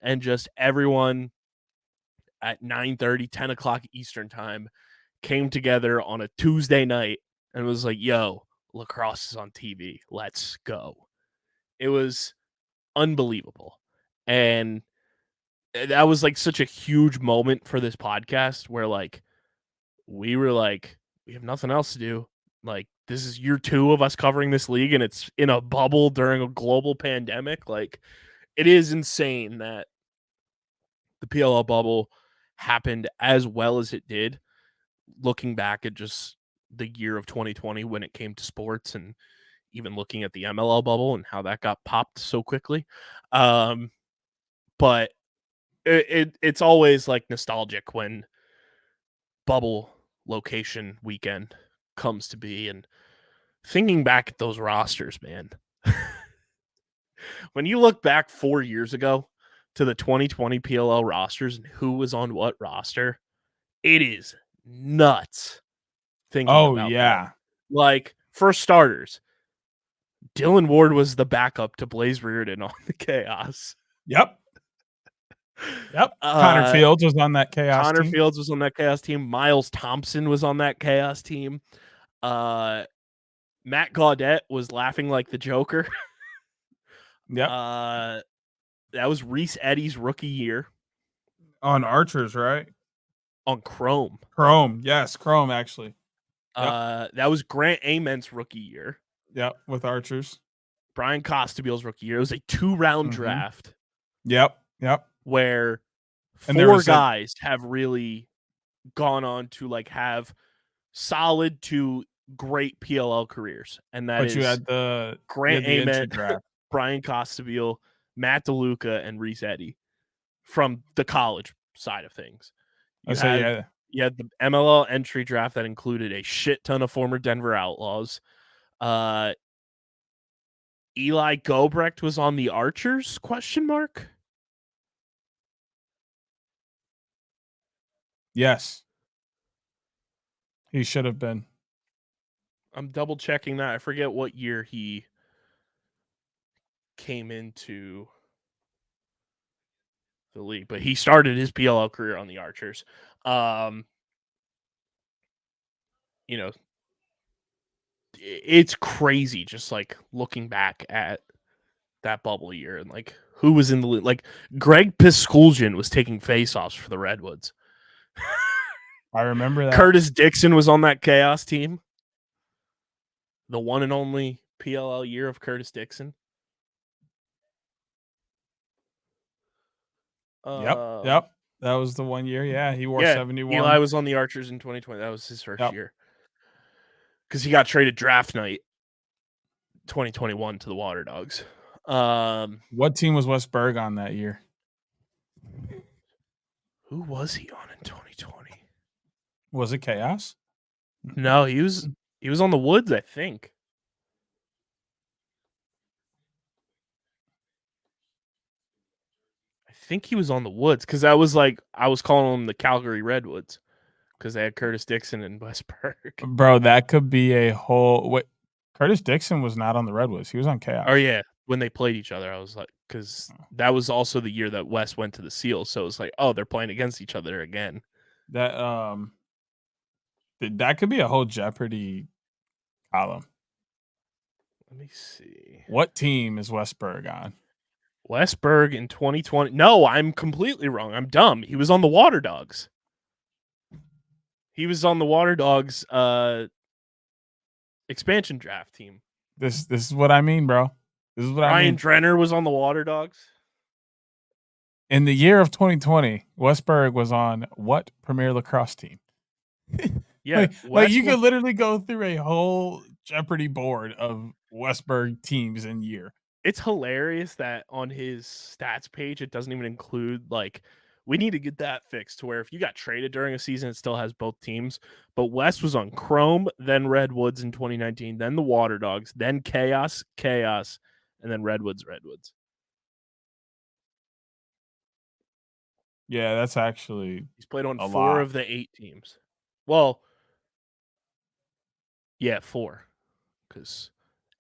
and just everyone at 9:30, 10 o'clock Eastern time came together on a Tuesday night and was like, yo, lacrosse is on TV. Let's go. It was unbelievable. And that was such a huge moment for this podcast where we were we have nothing else to do. This is year 2 of us covering this league and it's in a bubble during a global pandemic. It is insane that the PLL bubble happened as well as it did, looking back at just the year of 2020 when it came to sports and even looking at the MLL bubble and how that got popped so quickly. But it's always nostalgic when bubble location weekend comes to be, and thinking back at those rosters, man. When you look back 4 years ago to the 2020 PLL rosters and who was on what roster, it is nuts thinking about yeah. that. For starters, Dylan Ward was the backup to Blaze Reardon on the Chaos. Yep. Connor Fields was on that Chaos team. Fields was on that Chaos team. Miles Thompson was on that Chaos team. Matt Gaudette was laughing like the Joker. Yep. That was Reese Eddy's rookie year. On Archers, right? On Chrome. Yes, Chrome, actually. Yep. That was Grant Ament's rookie year. Yep, with Archers. Brian Costabile's rookie year. It was a 2-round draft. Yep. Where 4 guys have really gone on to have solid to great PLL careers. And that is you had the Grant Ament, Brian Costabile, Matt DeLuca, and Reese Eddy from the college side of things. You had the MLL entry draft that included a shit ton of former Denver Outlaws. Eli Gobrecht was on the Archers? ? Yes. He should have been. I'm double checking that. I forget what year he came into the league, but he started his PLL career on the Archers. It's crazy just looking back at that bubble year, and like who was in the league. Like Greg Piskuljian was taking faceoffs for the Redwoods. I remember that. Curtis Dixon was on that Chaos team. The one and only PLL year of Curtis Dixon. Yep. That was the one year. Yeah, he wore 71. Eli was on the Archers in 2020. That was his first year. Because he got traded draft night 2021 to the Waterdogs. What team was Westberg on that year? Who was he on in 2020? Was it Chaos? No, he was on the Woods, I think. I think he was on the Woods because I was calling them the Calgary Redwoods because they had Curtis Dixon and Westberg. Bro, that could be a whole. Wait, Curtis Dixon was not on the Redwoods. He was on Chaos. Oh yeah, when they played each other, I was like, because that was also the year that West went to the Seals, so it was like, oh, they're playing against each other again. That could be a whole Jeopardy column. Let me see. What team is Westberg on? Westberg in 2020. No, I'm completely wrong. I'm dumb. He was on the Waterdogs. He was on the Waterdogs expansion draft team. This is what I mean, bro. This is what I mean. Ryan Drenner was on the Waterdogs. In the year of 2020, Westberg was on what Premier Lacrosse team? Yeah, like you could literally go through a whole Jeopardy board of Westberg teams in year. It's hilarious that on his stats page, it doesn't even include, like, we need to get that fixed to where if you got traded during a season, it still has both teams. But West was on Chrome, then Redwoods in 2019, then the Waterdogs, then Chaos, and then Redwoods. Yeah, that's actually he's played on 4 of the 8 teams. Well, yeah, 4, because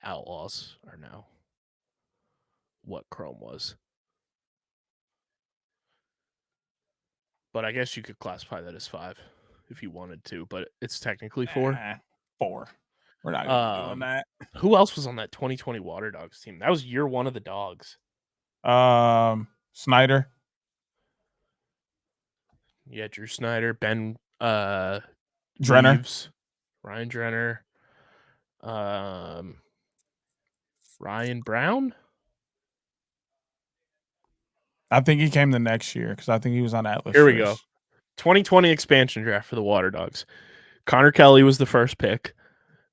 Outlaws are now what Chrome was. But I guess you could classify that as 5 if you wanted to, but it's technically 4. 4. We're not going to be doing that. Who else was on that 2020 Waterdogs team? That was year 1 of the Dogs. Snyder. Yeah, Drew Snyder, Ben Drenner. Reeves, Ryan Drenner, Ryan Brown. I think he came the next year because I think he was on Atlas. Here we go. 2020 expansion draft for the Waterdogs. Connor Kelly was the first pick.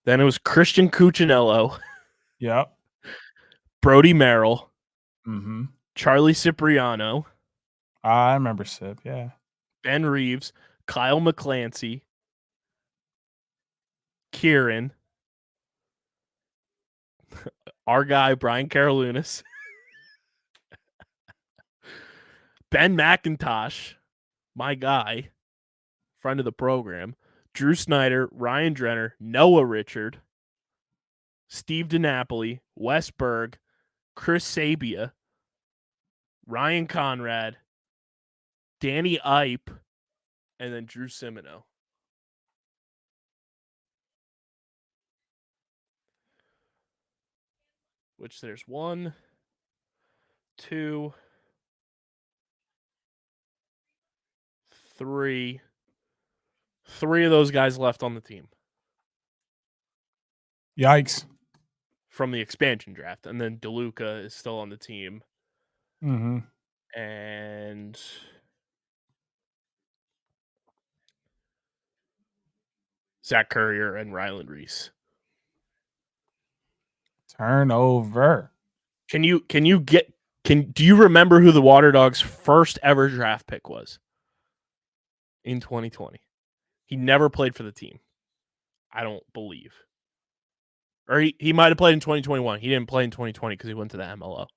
Then it was Christian Cuccinello. Yep. Brody Merrill. Mm-hmm. Charlie Cipriano. I remember Cip, yeah. Ben Reeves. Kyle McClancy. Kieran. Our guy, Brian Karolounis. Ben McIntosh, my guy, friend of the program. Drew Snyder, Ryan Drenner, Noah Richard, Steve DiNapoli, Wes Berg, Chris Sabia, Ryan Conrad, Danny Ipe, and then Drew Simino. Which there's 1, 2, 3. 3 of those guys left on the team. Yikes. From the expansion draft. And then DeLuca is still on the team. Mm-hmm. And Zach Courier and Ryland Reese. Turnover. Do you remember who the Waterdogs' first ever draft pick was? In 2020. He never played for the team. I don't believe. Or he might have played in 2021. He didn't play in 2020 because he went to the MLO.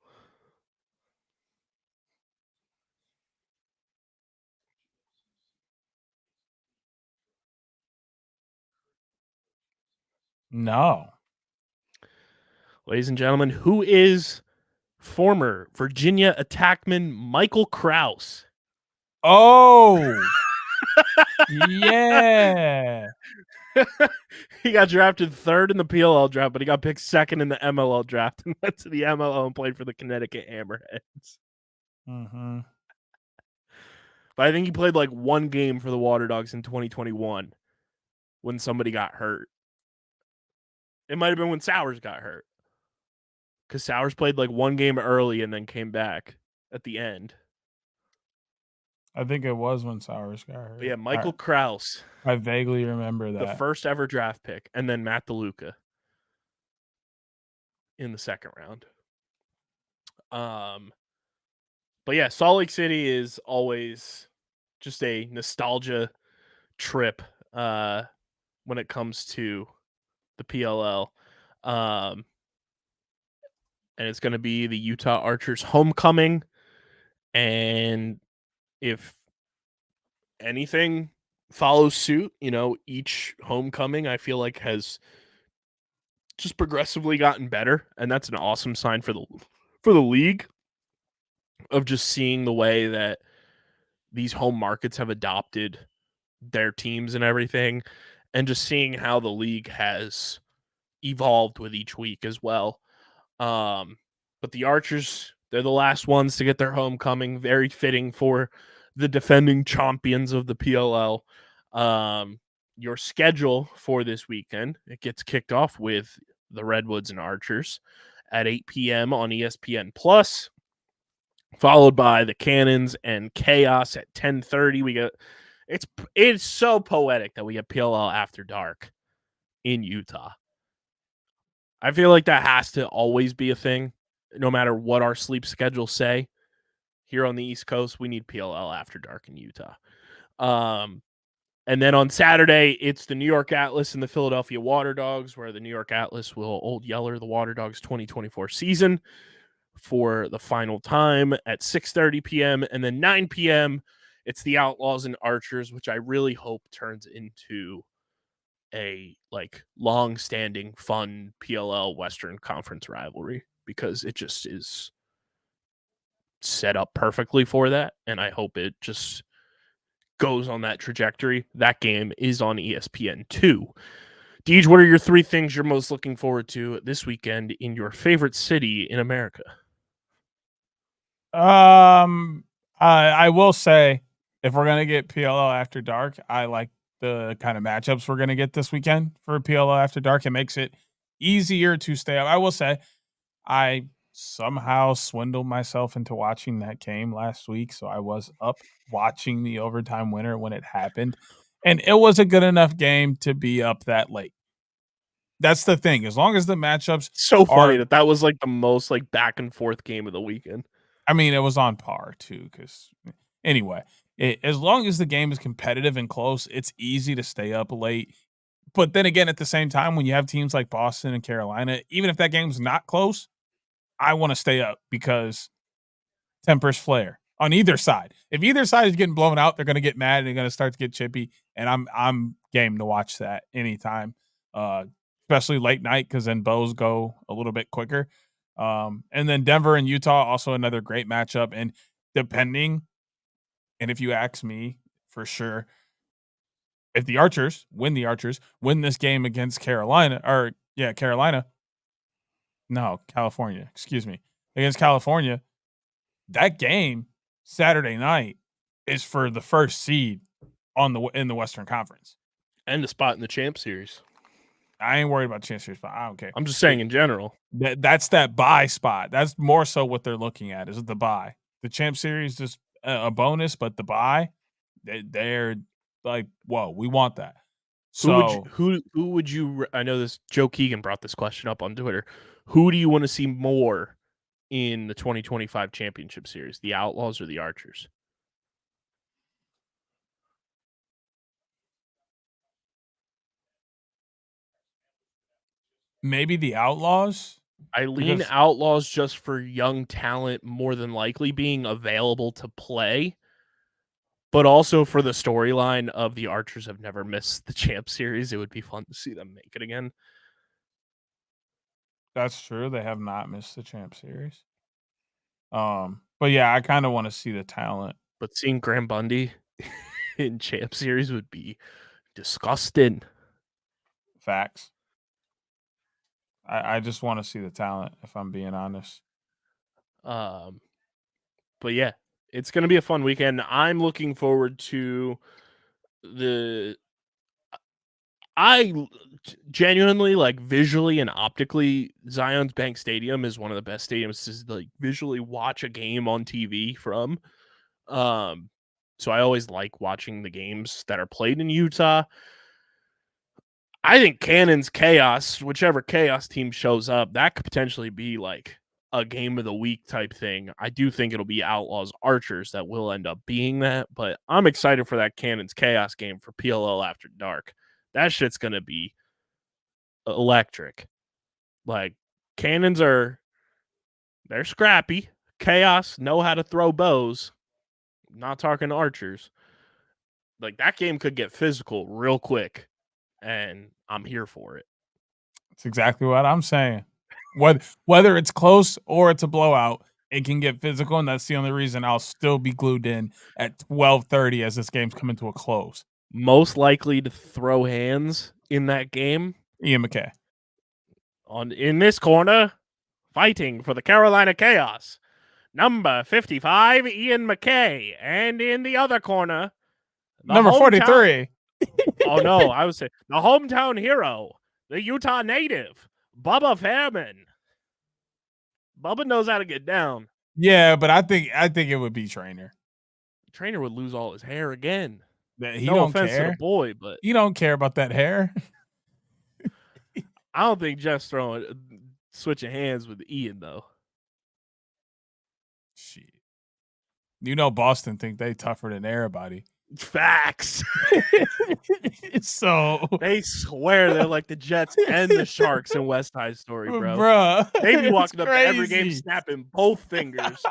No. Ladies and gentlemen, who is former Virginia attackman Michael Oh. Yeah. He got drafted 3rd in the PLL draft, but he got picked 2nd in the MLL draft and went to the MLL and played for the Connecticut Hammerheads. Mm-hmm. But I think he played like 1 game for the Waterdogs in 2021 when somebody got hurt. It might have been when Sowers got hurt. Because Sowers played like 1 game early and then came back at the end. I think it was when Sowers got hurt. But yeah, Michael Krause. I vaguely remember that. The first ever draft pick. And then Matt DeLuca in the 2nd round. But yeah, Salt Lake City is always just a nostalgia trip when it comes to the PLL. And it's going to be the Utah Archers homecoming. And if anything follows suit, each homecoming I feel like has just progressively gotten better. And that's an awesome sign for the league, of just seeing the way that these home markets have adopted their teams and everything, and just seeing how the league has evolved with each week as well. But the Archers, they're the last ones to get their homecoming. Very fitting for the defending champions of the PLL. Your schedule for this weekend, it gets kicked off with the Redwoods and Archers at 8 p.m. on ESPN Plus, followed by the Cannons and Chaos at 10:30. We got it's so poetic that we get PLL After Dark in Utah. I feel like that has to always be a thing, no matter what our sleep schedules say. Here on the East Coast, we need PLL After Dark in Utah. And then on Saturday, it's the New York Atlas and the Philadelphia Waterdogs, where the New York Atlas will Old Yeller the Waterdogs 2024 season for the final time at 6:30 p.m. And then 9 p.m., it's the Outlaws and Archers, which I really hope turns into a long-standing, fun PLL Western Conference rivalry, because it just is set up perfectly for that, and I hope it just goes on that trajectory. That game is on ESPN2. Deej, what are your 3 things you're most looking forward to this weekend in your favorite city in America? I will say, if we're gonna get PLL After Dark, I like the kind of matchups we're gonna get this weekend for PLL After Dark. It makes it easier to stay up. I will say, I somehow swindled myself into watching that game last week, so I was up watching the overtime winner when it happened, and it was a good enough game to be up that late. That's the thing. As long as the matchups So funny are, that was the most back and forth game of the weekend. I mean, it was on par too. Because anyway, as long as the game is competitive and close, it's easy to stay up late. But then again, at the same time, when you have teams like Boston and Carolina, even if that game's not close, I want to stay up because tempers flare on either side. If either side is getting blown out, they're going to get mad and they're going to start to get chippy. And I'm game to watch that anytime, especially late night, because then bows go a little bit quicker. And then Denver and Utah, also another great matchup. And if you ask me, for sure, if the Archers win this game against California, against California, that game Saturday night is for the first seed in the Western Conference and the spot in the Champ Series. I ain't worried about Champ Series, but I don't care. I'm just saying in general. That's that bye spot. That's more so what they're looking at, is the bye. The Champ Series is a bonus, but the bye, they're like, whoa, we want that. So who would you? I know this. Joe Keegan brought this question up on Twitter. Who do you want to see more in the 2025 championship series, the Outlaws or the Archers? Maybe the Outlaws. I lean Outlaws just for young talent, more than likely being available to play, but also for the storyline of the Archers have never missed the Champ Series. It would be fun to see them make it again. That's true. They have not missed the Champ Series. But yeah, I kind of want to see the talent. But seeing Graham Bundy in Champ Series would be disgusting. Facts. I just want to see the talent, if I'm being honest. But yeah, it's going to be a fun weekend. I'm looking forward to I genuinely, like, visually and optically, Zions Bank Stadium is one of the best stadiums to, like, visually watch a game on TV from. So I always like watching the games that are played in Utah. I think Cannon's Chaos, whichever Chaos team shows up, that could potentially be like a game of the week type thing. I do think it'll be Outlaws Archers that will end up being that, but I'm excited for that Cannon's Chaos game for PLL After Dark. That shit's going to be electric. Like, Cannons they're scrappy. Chaos know how to throw bows. I'm not talking Archers. Like, that game could get physical real quick, and I'm here for it. That's exactly what I'm saying. Whether it's close or it's a blowout, it can get physical, and that's the only reason I'll still be glued in at 12:30 as this game's coming to a close. Most likely to throw hands in that game, Ian McKay. In this corner, fighting for the Carolina Chaos, number 55, Ian McKay, and in the other corner, number 43. Oh no, I would say the hometown hero, the Utah native, Bubba Fairman. Bubba knows how to get down. Yeah, but I think it would be Trainer. Trainer would lose all his hair again. He no don't offense care. to the boy, but he don't care about that hair. I don't think Jeff's switching hands with Ian though. Shit. You know Boston think they tougher than everybody. Facts. So they swear they're like the Jets and the Sharks in West Side Story, bro. Bruh, They be walking up to every game snapping both fingers,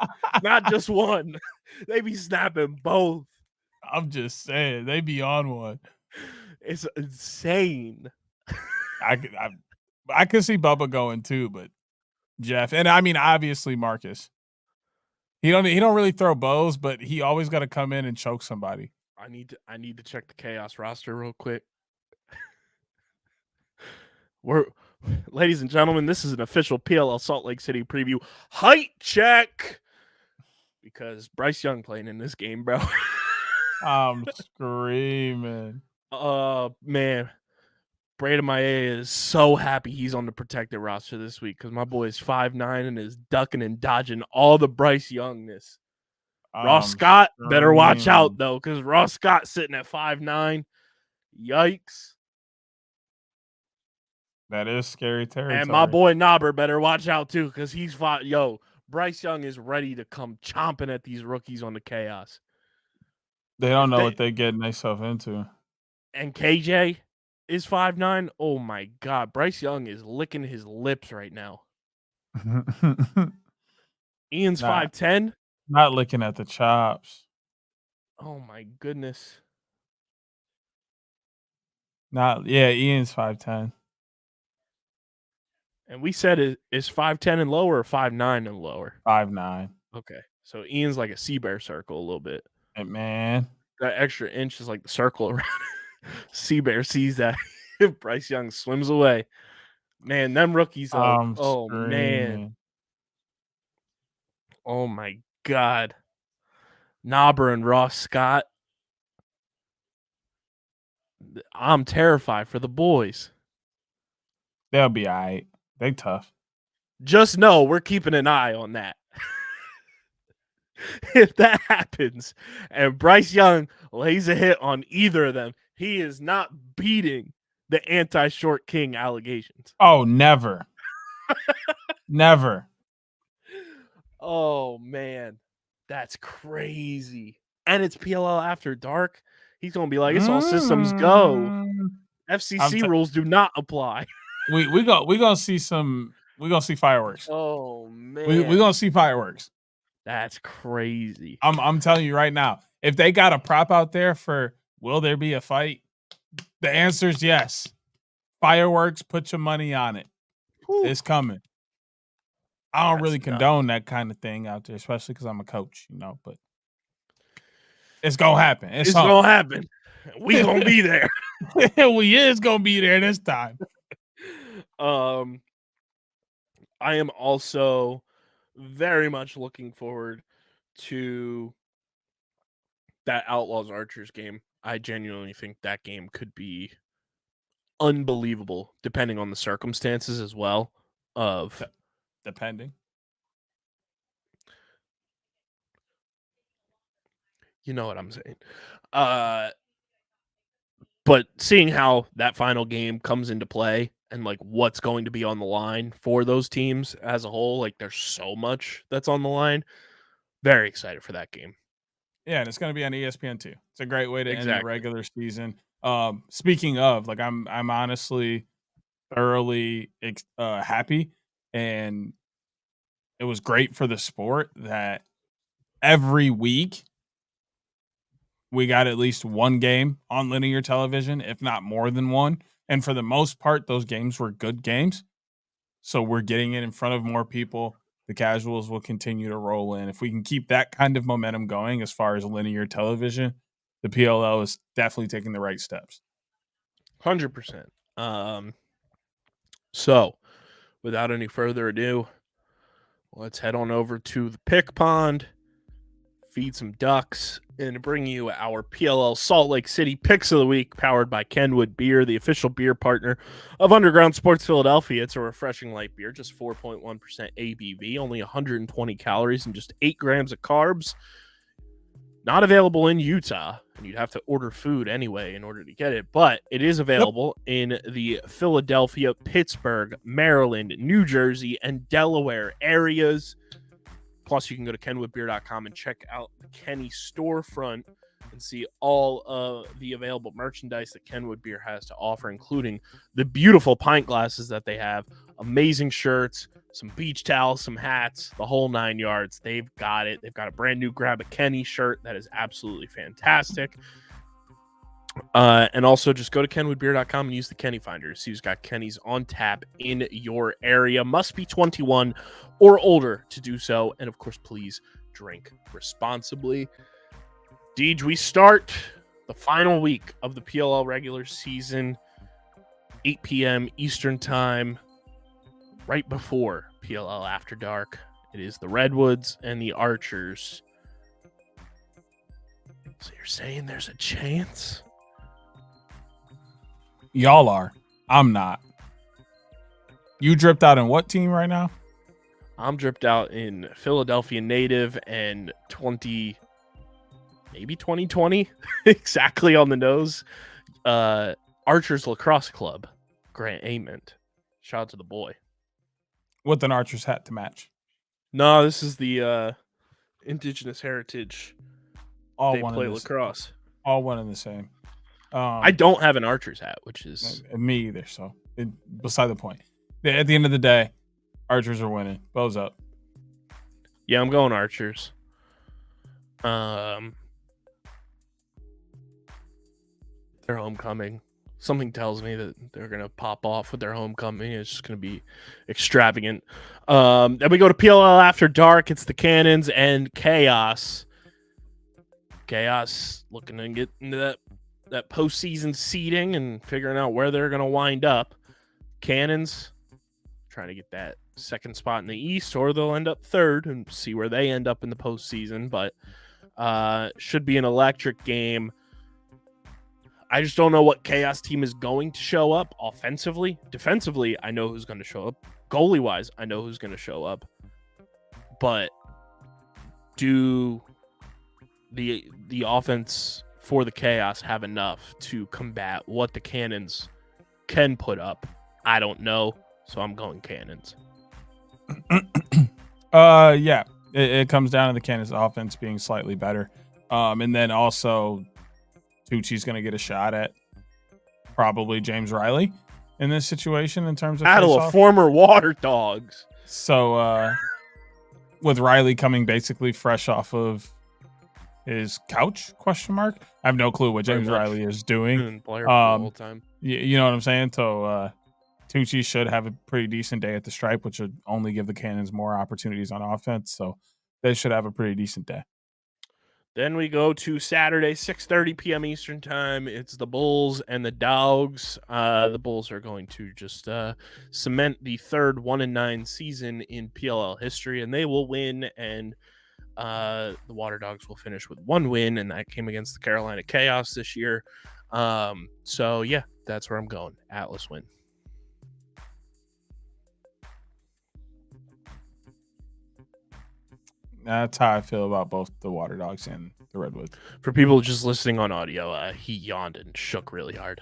not just one. They be snapping both. I'm just saying, they be on one. It's insane. I could see Bubba going too, but Jeff, and I mean obviously Marcus. He don't really throw bows, but he always got to come in and choke somebody. I need to check the Chaos roster real quick. Ladies and gentlemen, this is an official PLL Salt Lake City preview height check because Bryce Young playing in this game, bro. I'm screaming. Man, Braden Maia is so happy he's on the protected roster this week because my boy is 5'9" and is ducking and dodging all the Bryce Youngness. Ross Scott better watch out though, because Ross Scott sitting at 5'9". Yikes! That is scary territory. And my boy Knobber better watch out too, because he's Bryce Young is ready to come chomping at these rookies on the Chaos. They don't know what they're getting themselves into. And KJ is 5'9". Oh my God, Bryce Young is licking his lips right now. Ian's 5'10". Not licking at the chops. Oh my goodness. Ian's 5'10". And we said is 5'10" and lower or 5'9" and lower? 5'9". Okay. So Ian's like a sea bear circle a little bit. Hey, man. That extra inch is like the circle around it. Sea bear sees that. Bryce Young swims away. Man, them rookies man. Oh my God. Knobber and Ross Scott. I'm terrified for the boys. They'll be all right. They tough. Just know we're keeping an eye on that. If that happens and Bryce Young lays a hit on either of them, he is not beating the anti-short king allegations. Oh, never. Never. Oh, man. That's crazy. And it's PLL After Dark. He's going to be like, it's all systems go. FCC rules do not apply. We're going to see fireworks. Oh, man. We're going to see fireworks. That's crazy. I'm telling you right now, if they got a prop out there for will there be a fight? The answer is yes. Fireworks, put your money on it. Whew. It's coming. I don't really condone that kind of thing out there, especially because I'm a coach, but it's going to happen. It's going to happen. We going to be there. We is gonna be there this time. I am also very much looking forward to that Outlaws Archers game. I genuinely think that game could be unbelievable, depending on the circumstances as well. Depending. You know what I'm saying. But seeing how that final game comes into play and like what's going to be on the line for those teams as a whole, like there's so much that's on the line. Very excited for that game. Yeah, and it's going to be on ESPN too. It's a great way to end the Exactly. regular season. Speaking of, like, I'm honestly thoroughly happy, and it was great for the sport that every week we got at least one game on linear television, if not more than one. And for the most part, those games were good games. So we're getting it in front of more people. The casuals will continue to roll in. If we can keep that kind of momentum going as far as linear television, the PLL is definitely taking the right steps. 100%. So, without any further ado, let's head on over to the pick pond, feed some ducks, and bring you our PLL Salt Lake City Picks of the Week, powered by Kenwood Beer, the official beer partner of Underground Sports Philadelphia. It's a refreshing light beer, just 4.1% ABV, only 120 calories, and just 8 grams of carbs. Not available in Utah, and you'd have to order food anyway in order to get it, but it is available in the Philadelphia, Pittsburgh, Maryland, New Jersey, and Delaware areas. Plus, you can go to kenwoodbeer.com and check out the Kenny storefront and see all of the available merchandise that Kenwood Beer has to offer, including the beautiful pint glasses that they have, amazing shirts, some beach towels, some hats, the whole 9 yards. They've got it. They've got a brand new Grab a Kenny shirt that is absolutely fantastic. And also just go to kenwoodbeer.com and use the Kenny Finder to see who's got Kenny's on tap in your area. Must be 21 or older to do so. And of course, please drink responsibly. Deej, we start the final week of the PLL regular season, 8 p.m. Eastern time, right before PLL After Dark. It is the Redwoods and the Archers. So you're saying there's a chance? Y'all are. I'm not. You dripped out in what team right now? I'm dripped out in Philadelphia native and 2020, exactly on the nose. Archers Lacrosse Club, Grant Ament. Shout out to the boy. With an Archers hat to match. No, this is the Indigenous Heritage. All they one play in lacrosse. All one and the same. I don't have an Archers hat, which is me either. So beside the point. At the end of the day, Archers are winning. Bows up. Yeah, I'm going Archers. Their homecoming. Something tells me that they're going to pop off with their homecoming. It's just going to be extravagant. Then we go to PLL After Dark. It's the Cannons and Chaos. Chaos looking to get into that postseason seeding and figuring out where they're going to wind up. Cannons trying to get that second spot in the East, or they'll end up third and see where they end up in the postseason. But should be an electric game. I just don't know what Chaos team is going to show up offensively. Defensively, I know who's going to show up. Goalie-wise, I know who's going to show up. But do the offense for the Chaos have enough to combat what the Cannons can put up? I don't know, so I'm going Cannons. Yeah, it comes down to the Cannons offense being slightly better. And then also Tucci's going to get a shot at probably James Riley in this situation in terms of battle of former Waterdogs. So with Riley coming basically fresh off of his couch, question mark. I have no clue what James Riley is doing. Player the whole time. You know what I'm saying? So Tucci should have a pretty decent day at the stripe, which would only give the Cannons more opportunities on offense. So they should have a pretty decent day. Then we go to Saturday, 6:30 p.m. Eastern time. It's the Bulls and the Dogs. The Bulls are going to just cement the third 1-9 season in PLL history, and they will win. And the Waterdogs will finish with 1 win, and that came against the Carolina Chaos this year. So yeah, that's where I'm going. Atlas win. That's how I feel about both the Waterdogs and the Redwoods. For people just listening on audio, he yawned and shook really hard.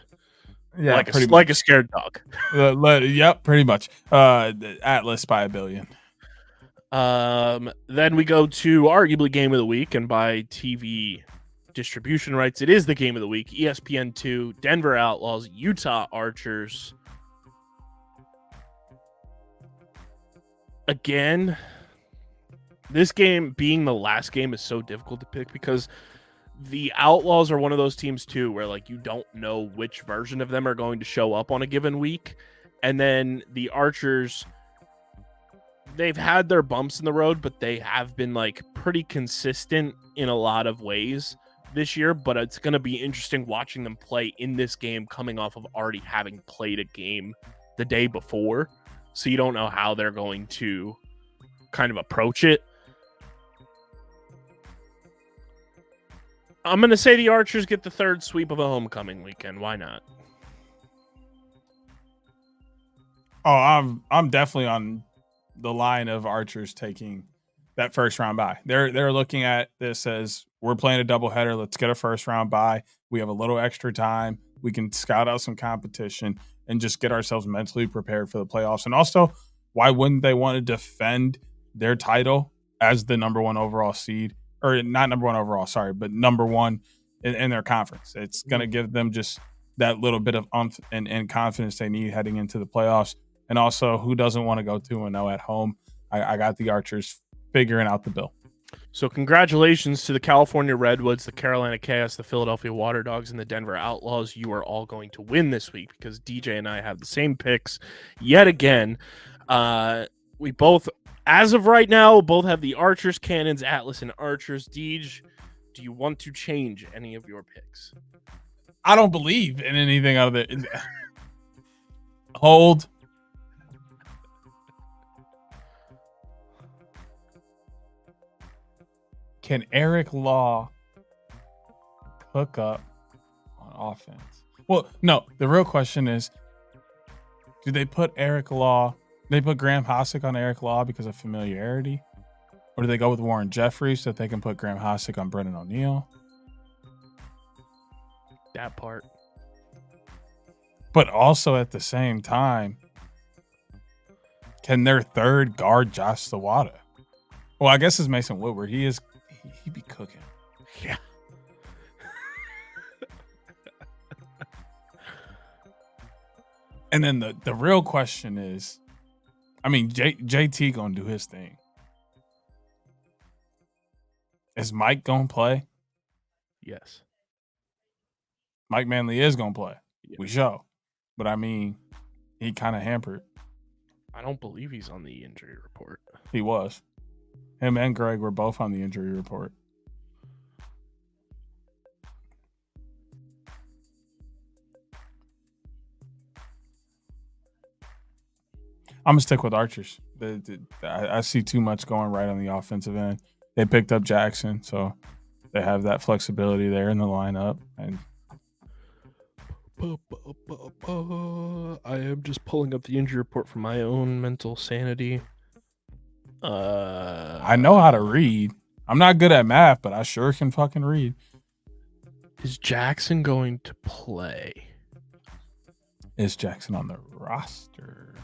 Yeah, like a scared dog. Yep, pretty much. Atlas by 1 billion. Then we go to arguably game of the week, and by TV distribution rights, it is the game of the week. ESPN2, Denver Outlaws, Utah Archers. Again, this game being the last game is so difficult to pick because the Outlaws are one of those teams too where like you don't know which version of them are going to show up on a given week. And then the Archers, they've had their bumps in the road, but they have been like pretty consistent in a lot of ways this year. But it's going to be interesting watching them play in this game coming off of already having played a game the day before. So you don't know how they're going to kind of approach it. I'm going to say the Archers get the third sweep of a homecoming weekend. Why not? Oh, I'm definitely on the line of Archers taking that first round bye. They're looking at this as we're playing a doubleheader. Let's get a first round bye. We have a little extra time. We can scout out some competition and just get ourselves mentally prepared for the playoffs. And also, why wouldn't they want to defend their title as the number 1 overall seed? Or not number 1 overall, sorry, but number 1 in their conference. It's going to give them just that little bit of umph and confidence they need heading into the playoffs. And also, who doesn't want to go 2-0 at home? I got the Archers figuring out the bill. So congratulations to the California Redwoods, the Carolina Chaos, the Philadelphia Waterdogs, and the Denver Outlaws. You are all going to win this week because DJ and I have the same picks yet again. We both, as of right now, both have the Archers, Cannons, Atlas, and Archers. Deej, do you want to change any of your picks? I don't believe in anything out of it. Hold. Can Eric Law hook up on offense? Well, no. The real question is, do they put Eric Law? They put Graham Hossack on Eric Law because of familiarity? Or do they go with Warren Jeffries so that they can put Graham Hossack on Brendan O'Neill? That part. But also at the same time, can their third guard Josh Sawada? Well, I guess it's Mason Woodward. He be cooking. Yeah. And then the real question is, I mean, JT gonna do his thing. Is Mike gonna play? Yes. Mike Manley is gonna play. Yes. We show. But I mean, he kind of hampered. I don't believe he's on the injury report. He was. Him and Greg were both on the injury report. I'm going to stick with Archers. I see too much going right on the offensive end. They picked up Jackson, so they have that flexibility there in the lineup. And I am just pulling up the injury report for my own mental sanity. I know how to read. I'm not good at math, but I sure can fucking read. Is Jackson going to play? Is Jackson on the roster?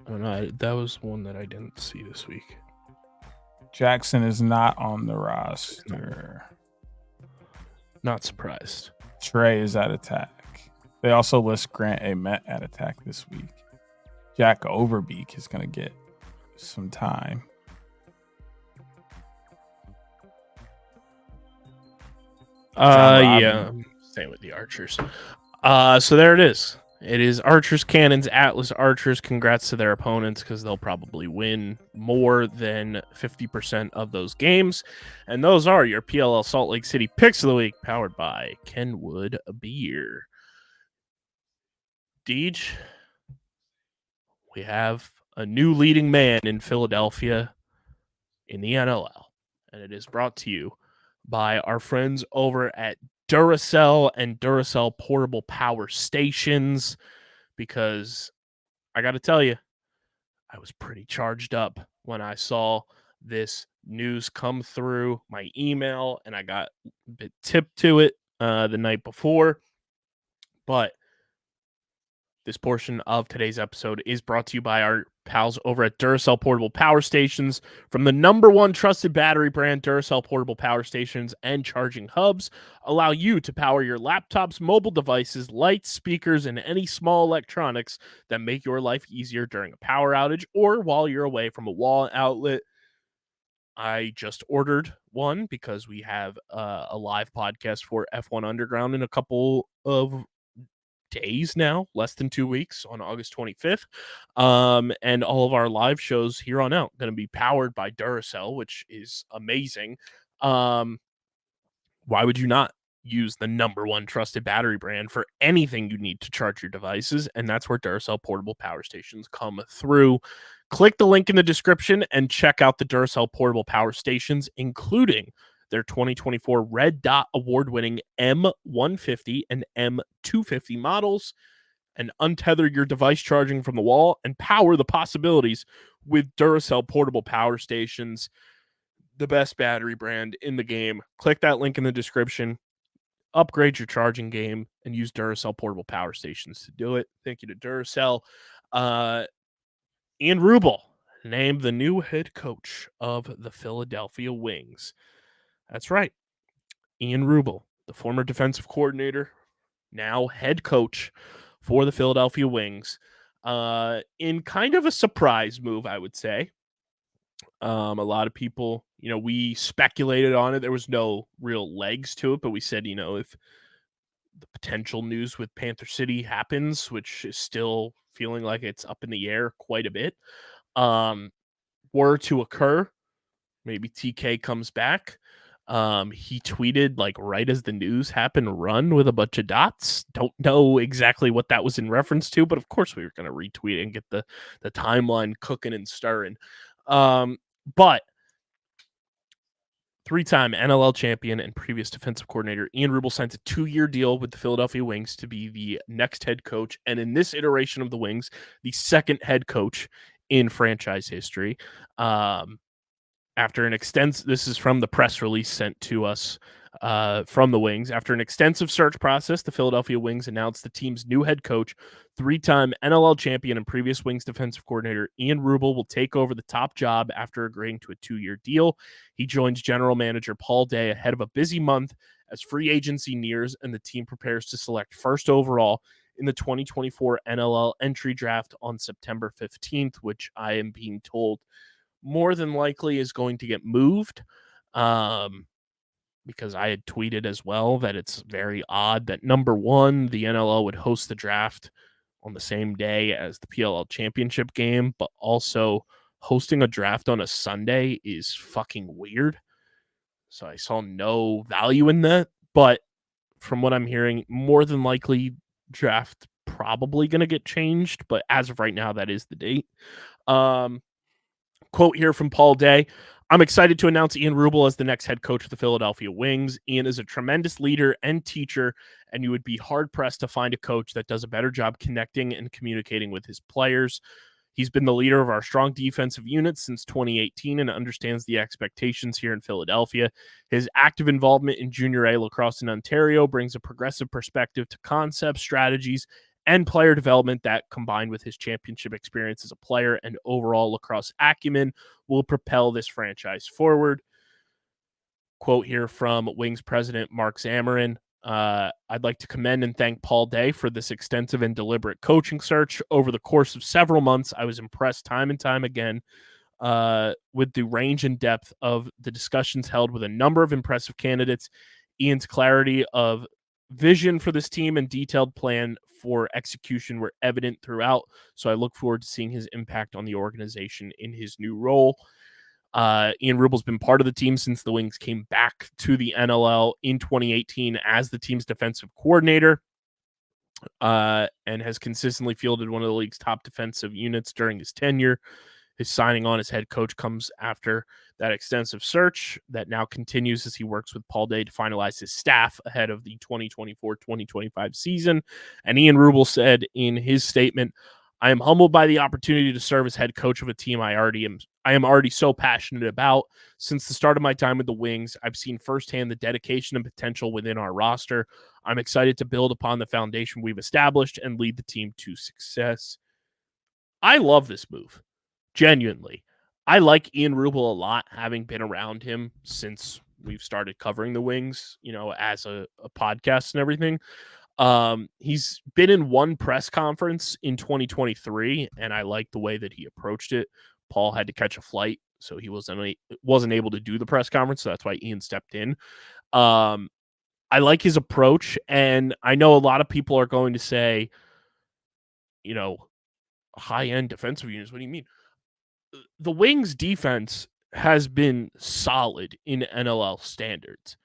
I don't know. That was one that I didn't see this week. Jackson is not on the roster. Not surprised. Trey is at attack. They also list Grant Amet at attack this week. Jack Overbeek is going to get some time. Yeah. Same with the Archers. So there it is. It is Archers, Cannons, Atlas, Archers. Congrats to their opponents because they'll probably win more than 50% of those games. And those are your PLL Salt Lake City Picks of the Week, powered by Kenwood Beer. Deej, we have a new leading man in Philadelphia in the NLL, and it is brought to you by our friends over at Duracell and Duracell Portable Power Stations, because I got to tell you, I was pretty charged up when I saw this news come through my email, and I got a bit tipped to it the night before. But this portion of today's episode is brought to you by our pals over at Duracell Portable Power Stations. From the #1 trusted battery brand, Duracell Portable Power Stations and charging hubs allow you to power your laptops, mobile devices, lights, speakers, and any small electronics that make your life easier during a power outage or while you're away from a wall outlet. I just ordered one because we have a live podcast for F1 Underground in a couple of days now, less than 2 weeks, on August 25th. And all of our live shows here on out going to be powered by Duracell, which is amazing. Why would you not use the #1 trusted battery brand for anything you need to charge your devices? And that's where Duracell Portable Power Stations come through. Click the link in the description and check out the Duracell Portable Power Stations, including their 2024 Red Dot award-winning M150 and M250 models, and untether your device charging from the wall and power the possibilities with Duracell Portable Power Stations, the best battery brand in the game. Click that link in the description, upgrade your charging game, and use Duracell Portable Power Stations to do it. Thank you to Duracell. Ian Rubel named the new head coach of the Philadelphia Wings. That's right. Ian Rubel, the former defensive coordinator, now head coach for the Philadelphia Wings, in kind of a surprise move, I would say. A lot of people, we speculated on it. There was no real legs to it, but we said, if the potential news with Panther City happens, which is still feeling like it's up in the air quite a bit, were to occur, maybe TK comes back. He tweeted right as the news happened, run with a bunch of dots. Don't know exactly what that was in reference to, but of course we were going to retweet it and get the timeline cooking and stirring. But three-time NLL champion and previous defensive coordinator Ian Rubel signs a 2-year deal with the Philadelphia Wings to be the next head coach, and in this iteration of the Wings, the second head coach in franchise history. After an this is from the press release sent to us from the Wings. After an extensive search process, the Philadelphia Wings announced the team's new head coach, 3-time NLL champion and previous Wings defensive coordinator Ian Rubel, will take over the top job after agreeing to a 2-year deal. He joins general manager Paul Day ahead of a busy month as free agency nears and the team prepares to select first overall in the 2024 NLL entry draft on September 15th, which I am being told more than likely is going to get moved, because I had tweeted as well that it's very odd that #1, the NLL would host the draft on the same day as the PLL championship game, but also hosting a draft on a Sunday is fucking weird. So I saw no value in that, but from what I'm hearing, more than likely draft probably going to get changed, but as of right now, that is the date. Quote here from Paul Day: "I'm excited to announce Ian Rubel as the next head coach of the Philadelphia Wings. Ian is a tremendous leader and teacher, and you would be hard-pressed to find a coach that does a better job connecting and communicating with his players. He's been the leader of our strong defensive unit since 2018 and understands the expectations here in Philadelphia. His active involvement in Junior A lacrosse in Ontario brings a progressive perspective to concepts, strategies, and player development that, combined with his championship experience as a player and overall lacrosse acumen, will propel this franchise forward." Quote here from Wings president Mark Zamarin: "I'd like to commend and thank Paul Day for this extensive and deliberate coaching search. Over the course of several months, I was impressed time and time again with the range and depth of the discussions held with a number of impressive candidates. Ian's clarity of vision for this team and detailed plan for execution were evident throughout, so I look forward to seeing his impact on the organization in his new role. Ian Rubel's been part of the team since the Wings came back to the NLL in 2018 as the team's defensive coordinator, and has consistently fielded one of the league's top defensive units during his tenure. His signing on as head coach comes after that extensive search that now continues as he works with Paul Day to finalize his staff ahead of the 2024-2025 season. And Ian Rubel said in his statement, "I am humbled by the opportunity to serve as head coach of a team I am already so passionate about. Since the start of my time with the Wings, I've seen firsthand the dedication and potential within our roster. I'm excited to build upon the foundation we've established and lead the team to success." I love this move. Genuinely. I like Ian Rubel a lot, having been around him since we've started covering the Wings, as a podcast and everything. He's been in one press conference in 2023, and I like the way that he approached it. Paul had to catch a flight, so he wasn't able to do the press conference, so that's why Ian stepped in. I like his approach, and I know a lot of people are going to say, high-end defensive units. What do you mean? The Wings defense has been solid in NLL standards.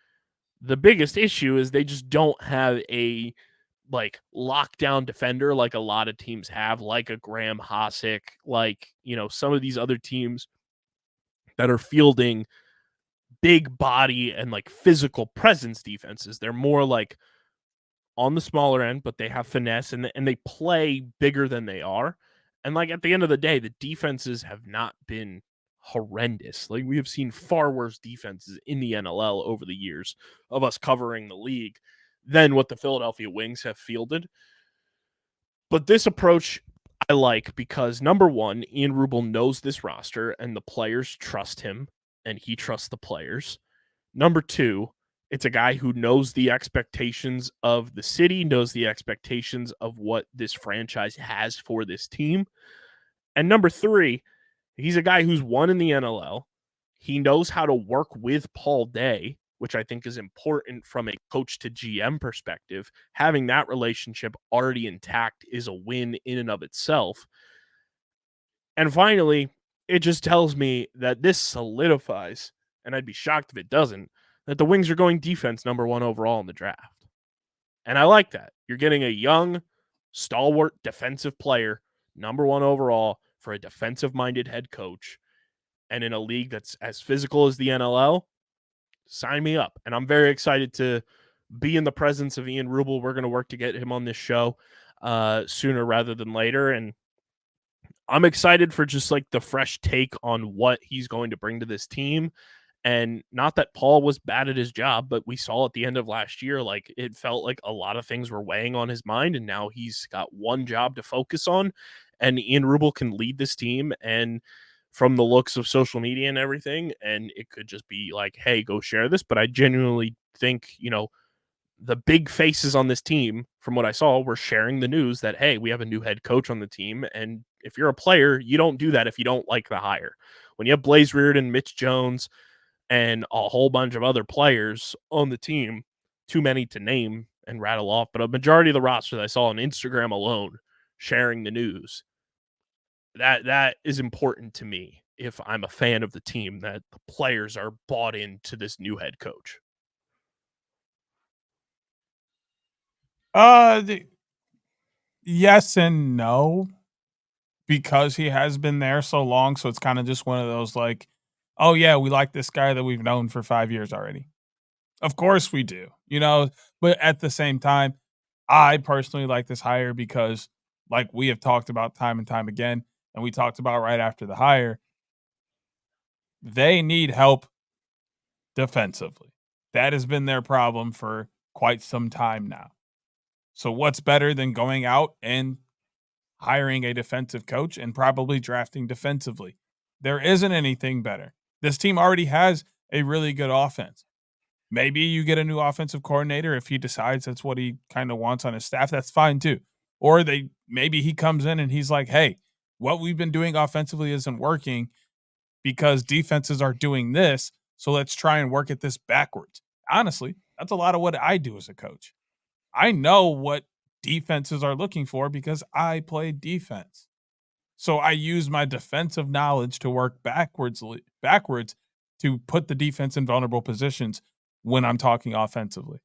The biggest issue is they just don't have a lockdown defender like a lot of teams have, like a Graham Hossack, some of these other teams that are fielding big body and physical presence defenses. They're more on the smaller end, but they have finesse and they play bigger than they are. And at the end of the day, the defenses have not been horrendous. We have seen far worse defenses in the NLL over the years of us covering the league than what the Philadelphia Wings have fielded. But this approach I like because, number one, Ian Rubel knows this roster and the players trust him and he trusts the players. Number two, it's a guy who knows the expectations of the city, knows the expectations of what this franchise has for this team. And number three, he's a guy who's won in the NLL. He knows how to work with Paul Day, which I think is important from a coach to GM perspective. Having that relationship already intact is a win in and of itself. And finally, it just tells me that this solidifies, and I'd be shocked if it doesn't, that the Wings are going defense number one overall in the draft. And I like that. You're getting a young, stalwart defensive player, number one overall, for a defensive-minded head coach. And in a league that's as physical as the NLL, sign me up. And I'm very excited to be in the presence of Ian Rubel. We're going to work to get him on this show sooner rather than later. And I'm excited for just the fresh take on what he's going to bring to this team. And not that Paul was bad at his job, but we saw at the end of last year, it felt like a lot of things were weighing on his mind, and now he's got one job to focus on, and Ian Rubel can lead this team. And from the looks of social media and everything, and it could just be hey, go share this. But I genuinely think, the big faces on this team, from what I saw, were sharing the news that, hey, we have a new head coach on the team. And if you're a player, you don't do that if you don't like the hire. When you have Blaze Reardon, Mitch Jones, and a whole bunch of other players on the team, too many to name and rattle off, but a majority of the roster that I saw on Instagram alone sharing the news, that is important to me if I'm a fan of the team, that the players are bought into this new head coach. Yes and no, because he has been there so long. So it's kind of just one of those oh yeah, we like this guy that we've known for 5 years already. Of course we do, but at the same time, I personally like this hire because we have talked about time and time again, and we talked about right after the hire, they need help defensively. That has been their problem for quite some time now. So what's better than going out and hiring a defensive coach and probably drafting defensively? There isn't anything better. This team already has a really good offense. Maybe you get a new offensive coordinator if he decides that's what he kind of wants on his staff. That's fine too. Or maybe he comes in and he's like, hey, what we've been doing offensively isn't working because defenses are doing this. So let's try and work at this backwards. Honestly, that's a lot of what I do as a coach. I know what defenses are looking for because I play defense. So I use my defensive knowledge to work backwards to put the defense in vulnerable positions when I'm talking offensively.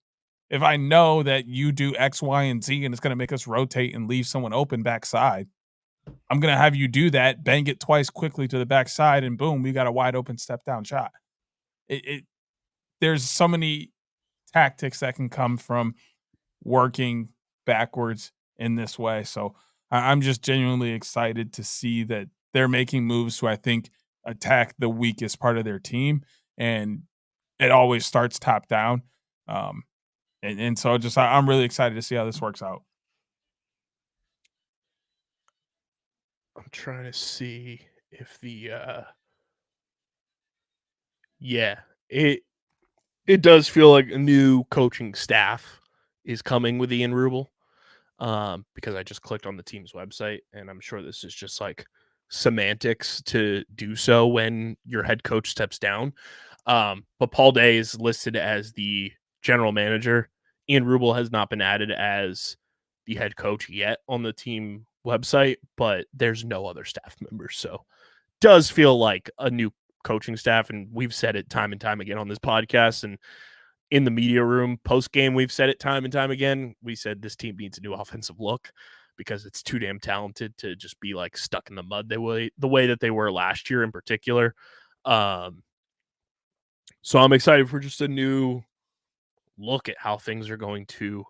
If I know that you do X, Y, and Z and it's going to make us rotate and leave someone open backside, I'm going to have you do that, bang it twice quickly to the backside, and boom, we got a wide open step down shot. There's so many tactics that can come from working backwards in this way. So I'm just genuinely excited to see that they're making moves to, I think, attack the weakest part of their team. And it always starts top down. And so just I'm really excited to see how this works out. I'm trying to see if the yeah, it does feel like a new coaching staff is coming with Ian Rubel. Because I just clicked on the team's website, and I'm sure this is just like semantics to do so when your head coach steps down. But Paul Day is listed as the general manager. Ian Rubel has not been added as the head coach yet on the team website, but there's no other staff members. So does feel like a new coaching staff. And we've said it time and time again on this podcast. And in the media room post game, we've said it time and time again. We said this team needs a new offensive look because it's too damn talented to just be like stuck in the mud the way that they were last year in particular. So I'm excited for just a new look at how things are going to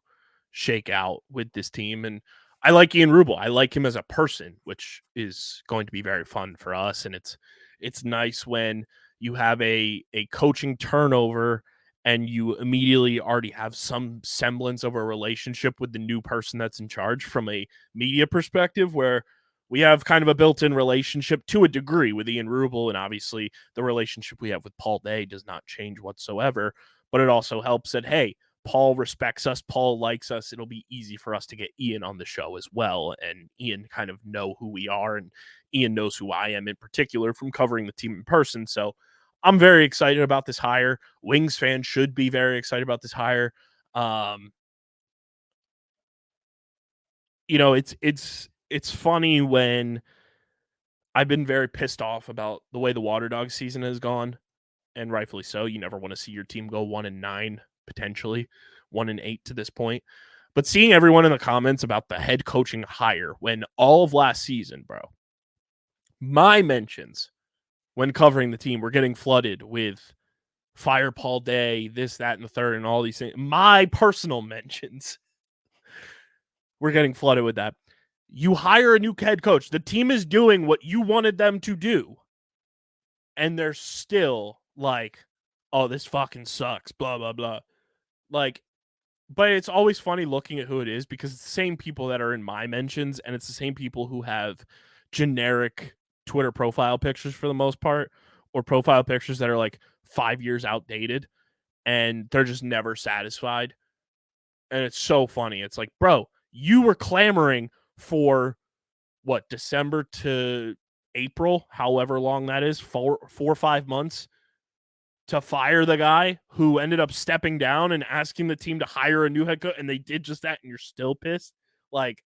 shake out with this team. And I like Ian Rubel. I like him as a person, which is going to be very fun for us. And it's nice when you have a coaching turnover and you immediately already have some semblance of a relationship with the new person that's in charge from a media perspective, where we have kind of a built-in relationship to a degree with Ian Rubel, and obviously the relationship we have with Paul Day does not change whatsoever, but it also helps that, hey, Paul respects us, Paul likes us, it'll be easy for us to get Ian on the show as well, and Ian kind of know who we are, and Ian knows who I am in particular from covering the team in person, so I'm very excited about this hire. Wings fans should be very excited about this hire. It's funny when I've been very pissed off about the way the Waterdogs season has gone, and rightfully so. You never want to see your team go 1-9, potentially 1-8 to this point. But seeing everyone in the comments about the head coaching hire when all of last season, bro, my mentions when covering the team were getting flooded with fire Paul Day, this, that, and the third, and all these things. My personal mentions were getting flooded with that. You hire a new head coach. The team is doing what you wanted them to do. And they're still like, oh, this fucking sucks, blah, blah, blah. Like, but it's always funny looking at who it is because it's the same people that are in my mentions, and it's the same people who have generic Twitter profile pictures for the most part, or profile pictures that are like 5 years outdated, and they're just never satisfied. And it's so funny. It's like, bro, you were clamoring for what, December to April, however long that is, 4 or 5 months to fire the guy who ended up stepping down and asking the team to hire a new head coach, and they did just that, and you're still pissed. Like,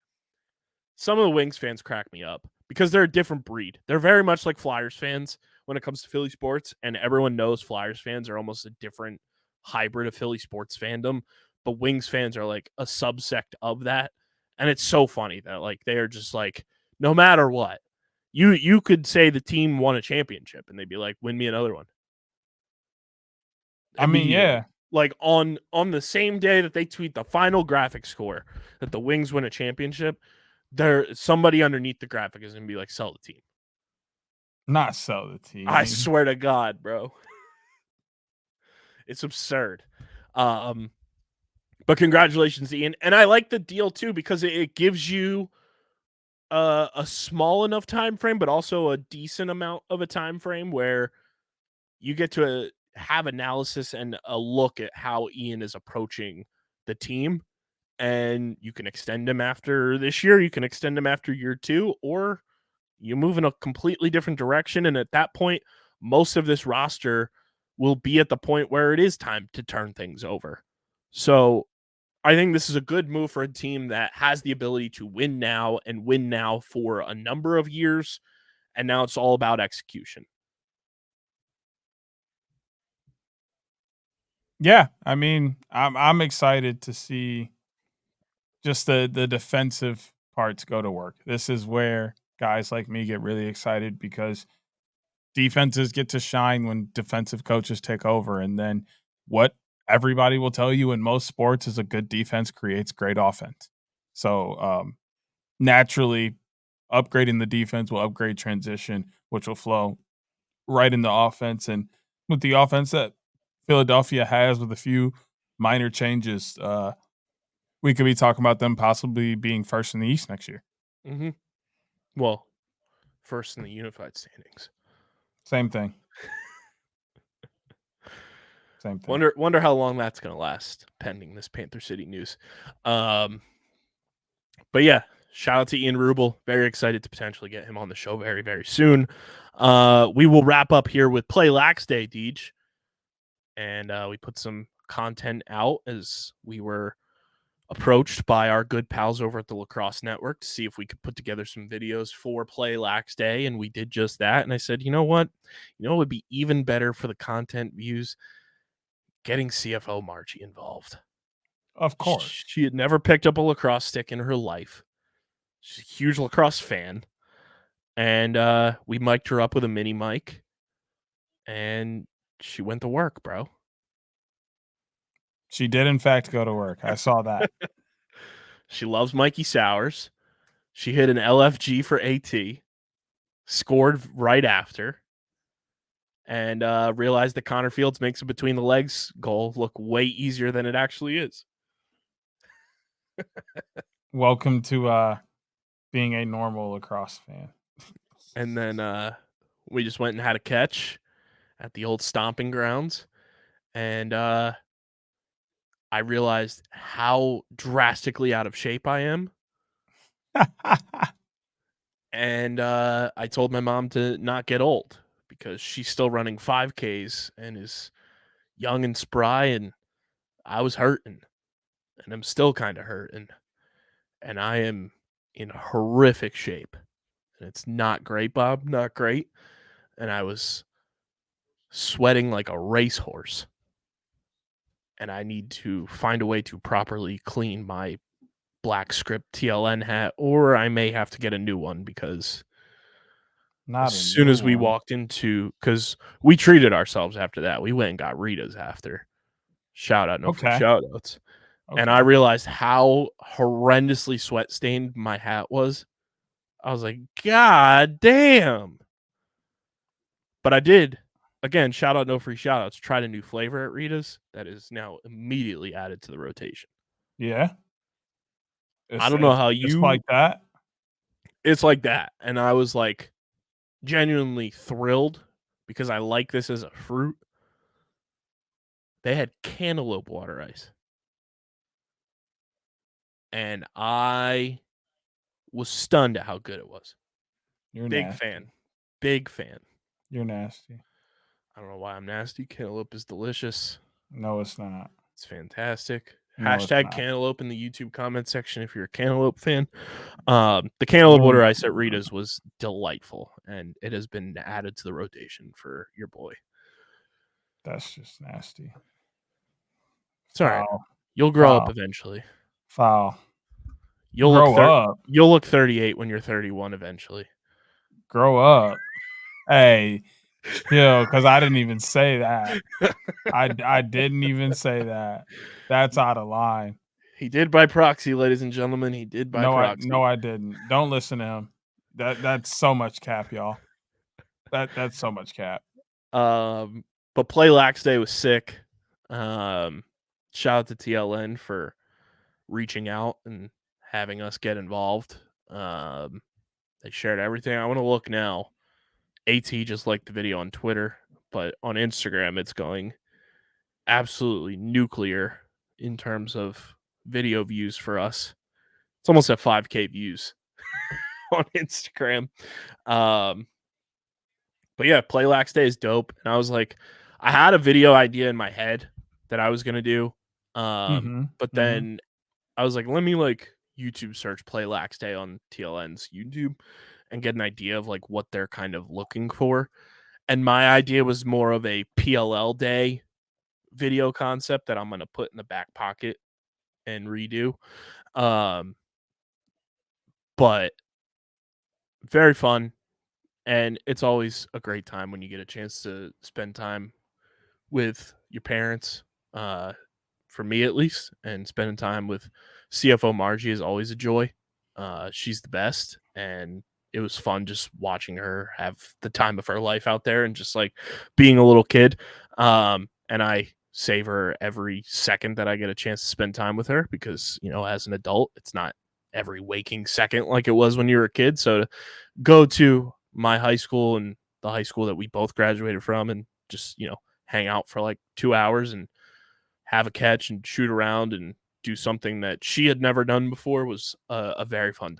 some of the Wings fans crack me up because they're a different breed. They're very much like Flyers fans when it comes to Philly sports, and everyone knows Flyers fans are almost a different hybrid of Philly sports fandom, but Wings fans are like a subsect of that. And it's so funny that like they are just like, no matter what, you could say the team won a championship and they'd be like, win me another one. I mean, yeah. Like on the same day that they tweet the final graphic score that the Wings win a championship, somebody underneath the graphic is gonna be like, sell the team. Not sell the team. I swear to God, bro. It's absurd. But congratulations, Ian. And I like the deal too because it gives you a small enough time frame, but also a decent amount of a time frame where you get to have analysis and a look at how Ian is approaching the team. And you can extend him after this year, you can extend him after year 2, or you move in a completely different direction. And at that point, most of this roster will be at the point where it is time to turn things over. So I think this is a good move for a team that has the ability to win now and win now for a number of years. And now it's all about execution. Yeah, I mean, I'm excited to see just the defensive parts go to work. This is where guys like me get really excited because defenses get to shine when defensive coaches take over. And then what everybody will tell you in most sports is a good defense creates great offense. So naturally, upgrading the defense will upgrade transition, which will flow right into offense. And with the offense that Philadelphia has, with a few minor changes, we could be talking about them possibly being first in the East next year. Mm-hmm. Well, first in the unified standings. Same thing. Same thing. Wonder how long that's going to last, pending this Panther City news. But yeah, shout out to Ian Rubel. Very excited to potentially get him on the show very, very soon. We will wrap up here with Play Lax Day, Deej. And we put some content out as we were approached by our good pals over at the Lacrosse Network to see if we could put together some videos for Play Lax Day. And we did just that. And I said, you know what? It would be even better for the content views getting CFO Margie involved. Of course. She had never picked up a lacrosse stick in her life. She's a huge lacrosse fan. And we mic'd her up with a mini mic. And she went to work, bro. She did, in fact, go to work. I saw that. She loves Mikey Sowers. She hit an LFG for AT, scored right after, and realized that Connor Fields makes a between the legs goal look way easier than it actually is. Welcome to being a normal lacrosse fan. And then we just went and had a catch at the old stomping grounds. And I realized how drastically out of shape I am. And I told my mom to not get old because she's still running 5Ks and is young and spry. And I was hurting. And I'm still kind of hurting. And I am in horrific shape. And it's not great, Bob. Not great. And I was sweating like a racehorse. And I need to find a way to properly clean my black script TLN hat, or I may have to get a new one because as soon as we walked into, because we treated ourselves after that. We went and got Rita's after. Shout out, no free shout outs. Okay. And I realized how horrendously sweat stained my hat was. I was like, God damn. But I did. Again, shout out, no free shout outs. Tried a new flavor at Rita's that is now immediately added to the rotation. Yeah. I don't know how you. It's like that. It's like that. And I was like genuinely thrilled because I like this as a fruit. They had cantaloupe water ice. And I was stunned at how good it was. You're big nasty. fan. Big fan. You're nasty. I don't know why I'm nasty. Cantaloupe is delicious. No, it's not. It's fantastic. No, Hashtag cantaloupe in the YouTube comment section if you're a cantaloupe fan. The cantaloupe water ice at Rita's was delightful, and it has been added to the rotation for your boy. That's just nasty. It's all right. You'll grow up eventually. Foul. You'll grow up. You'll look 38 when you're 31 eventually. Grow up. Hey, chill, because I didn't even say that. I didn't even say that. That's out of line. He did by proxy, ladies and gentlemen. He did by proxy. No, I didn't. Don't listen to him. That's so much cap, y'all. That's so much cap. But Play Lax Day was sick. Shout out to TLN for reaching out and having us get involved. They shared everything. I want to look now. AT just liked the video on Twitter, but on Instagram it's going absolutely nuclear in terms of video views for us. It's almost at 5K views on Instagram. But yeah, Play Lax Day is dope. And I was like, I had a video idea in my head that I was going to do. But then I was like, let me like YouTube search Play Lax Day on TLN's YouTube and get an idea of like what they're kind of looking for. And my idea was more of a PLL Day video concept that I'm going to put in the back pocket and redo. But very fun. And it's always a great time when you get a chance to spend time with your parents, for me at least, and spending time with CFO Margie is always a joy. She's the best, and it was fun just watching her have the time of her life out there and just like being a little kid. And I savor every second that I get a chance to spend time with her because, you know, as an adult, it's not every waking second like it was when you were a kid. So to go to my high school and the high school that we both graduated from and just, you know, hang out for like 2 hours and have a catch and shoot around and do something that she had never done before was a very fun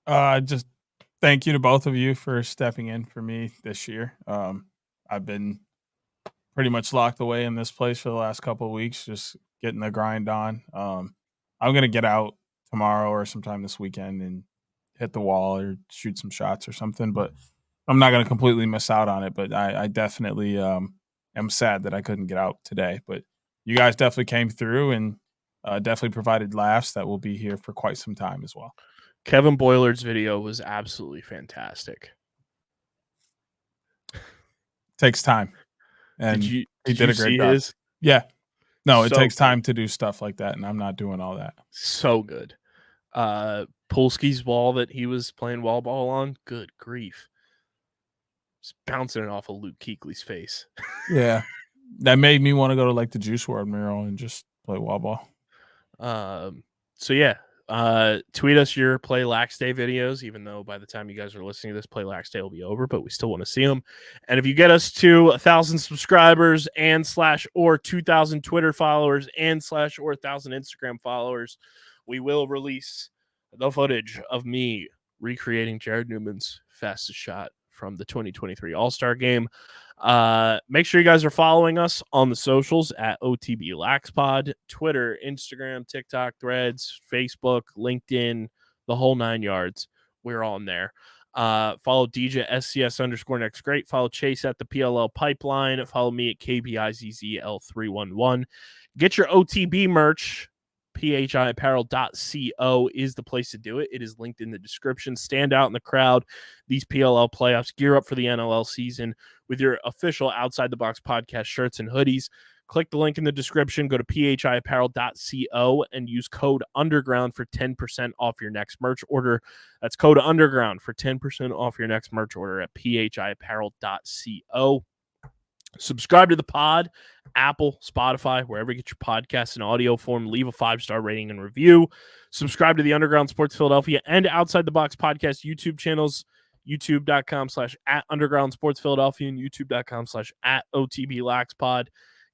time. Just thank you to both of you for stepping in for me this year. I've been pretty much locked away in this place for the last couple of weeks, just getting the grind on. I'm going to get out tomorrow or sometime this weekend and hit the wall or shoot some shots or something, but I'm not going to completely miss out on it. But I definitely am sad that I couldn't get out today, but you guys definitely came through and definitely provided laughs that will be here for quite some time as well. Kevin Boiler's video was absolutely fantastic. Takes time. And he did a great job. His? Yeah. No, it So takes time to do stuff like that, and I'm not doing all that. So good. Polsky's wall that he was playing wall ball on, good grief. Just bouncing it off of Luke Kuechly's face. Yeah. That made me want to go to like the Juice WRLD mural and just play wall ball. So yeah, tweet us your Play Lax Day videos, even though by the time you guys are listening to this, Play Lax Day will be over, but we still want to see them. And if you get us to 1,000 subscribers and /or 2,000 Twitter followers and /or 1,000 Instagram followers, we will release the footage of me recreating Jared Newman's fastest shot from the 2023 All-Star Game. Make sure you guys are following us on the socials at OTB LaxPod, Twitter, Instagram, TikTok, Threads, Facebook, LinkedIn, the whole 9 yards. We're on there. Follow DJ SCS_next great. Follow Chase at the PLL Pipeline. Follow me at KBIZZL311. Get your OTB merch. phiapparel.co is the place to do it. It is linked in the description. Stand out in the crowd. These PLL playoffs. Gear up for the NLL season with your official Outside the Box podcast shirts and hoodies. Click the link in the description. Go to phiapparel.co and use code UNDERGROUND for 10% off your next merch order. That's code UNDERGROUND for 10% off your next merch order at phiapparel.co. Subscribe to the pod, Apple, Spotify, wherever you get your podcasts in audio form. Leave a 5-star rating and review. Subscribe to the Underground Sports Philadelphia and Outside the Box podcast YouTube channels, youtube.com/@Underground Sports Philadelphia and youtube.com/@OTBLaxPod.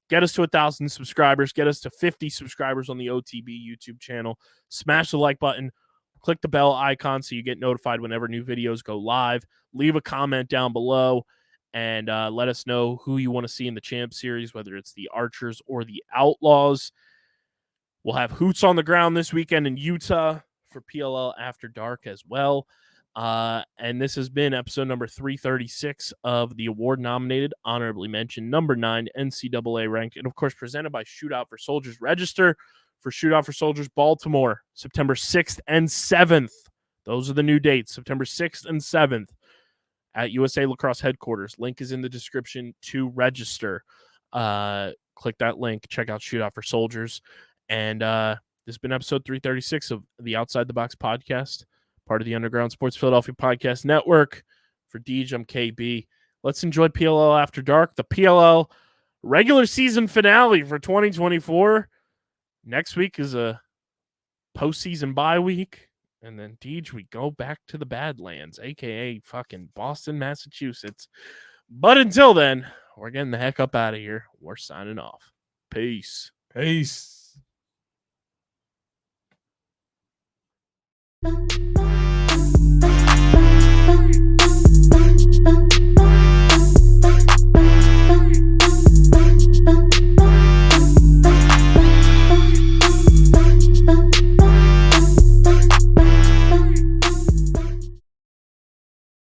Get us to 1,000 subscribers. Get us to 50 subscribers on the OTB YouTube channel. Smash the like button. Click the bell icon so you get notified whenever new videos go live. Leave a comment down below. And let us know who you want to see in the Champ Series, whether it's the Archers or the Outlaws. We'll have Hoots on the ground this weekend in Utah for PLL After Dark as well. And this has been episode number 336 of the award-nominated, honorably mentioned, number 9 NCAA ranked, and of course presented by Shootout For Soldiers. Register for Shootout For Soldiers Baltimore, September 6th and 7th. Those are the new dates, September 6th and 7th. At USA Lacrosse headquarters. Link is in the description to register. Click that link. Check out Shootout For Soldiers. And this has been episode 336 of the Outside the Box podcast, part of the Underground Sports Philadelphia Podcast Network. For Deej, I'm KB. Let's enjoy PLL After Dark, the PLL regular season finale for 2024. Next week is a postseason bye week. And then, Deej, we go back to the Badlands, a.k.a. fucking Boston, Massachusetts. But until then, we're getting the heck up out of here. We're signing off. Peace. Peace.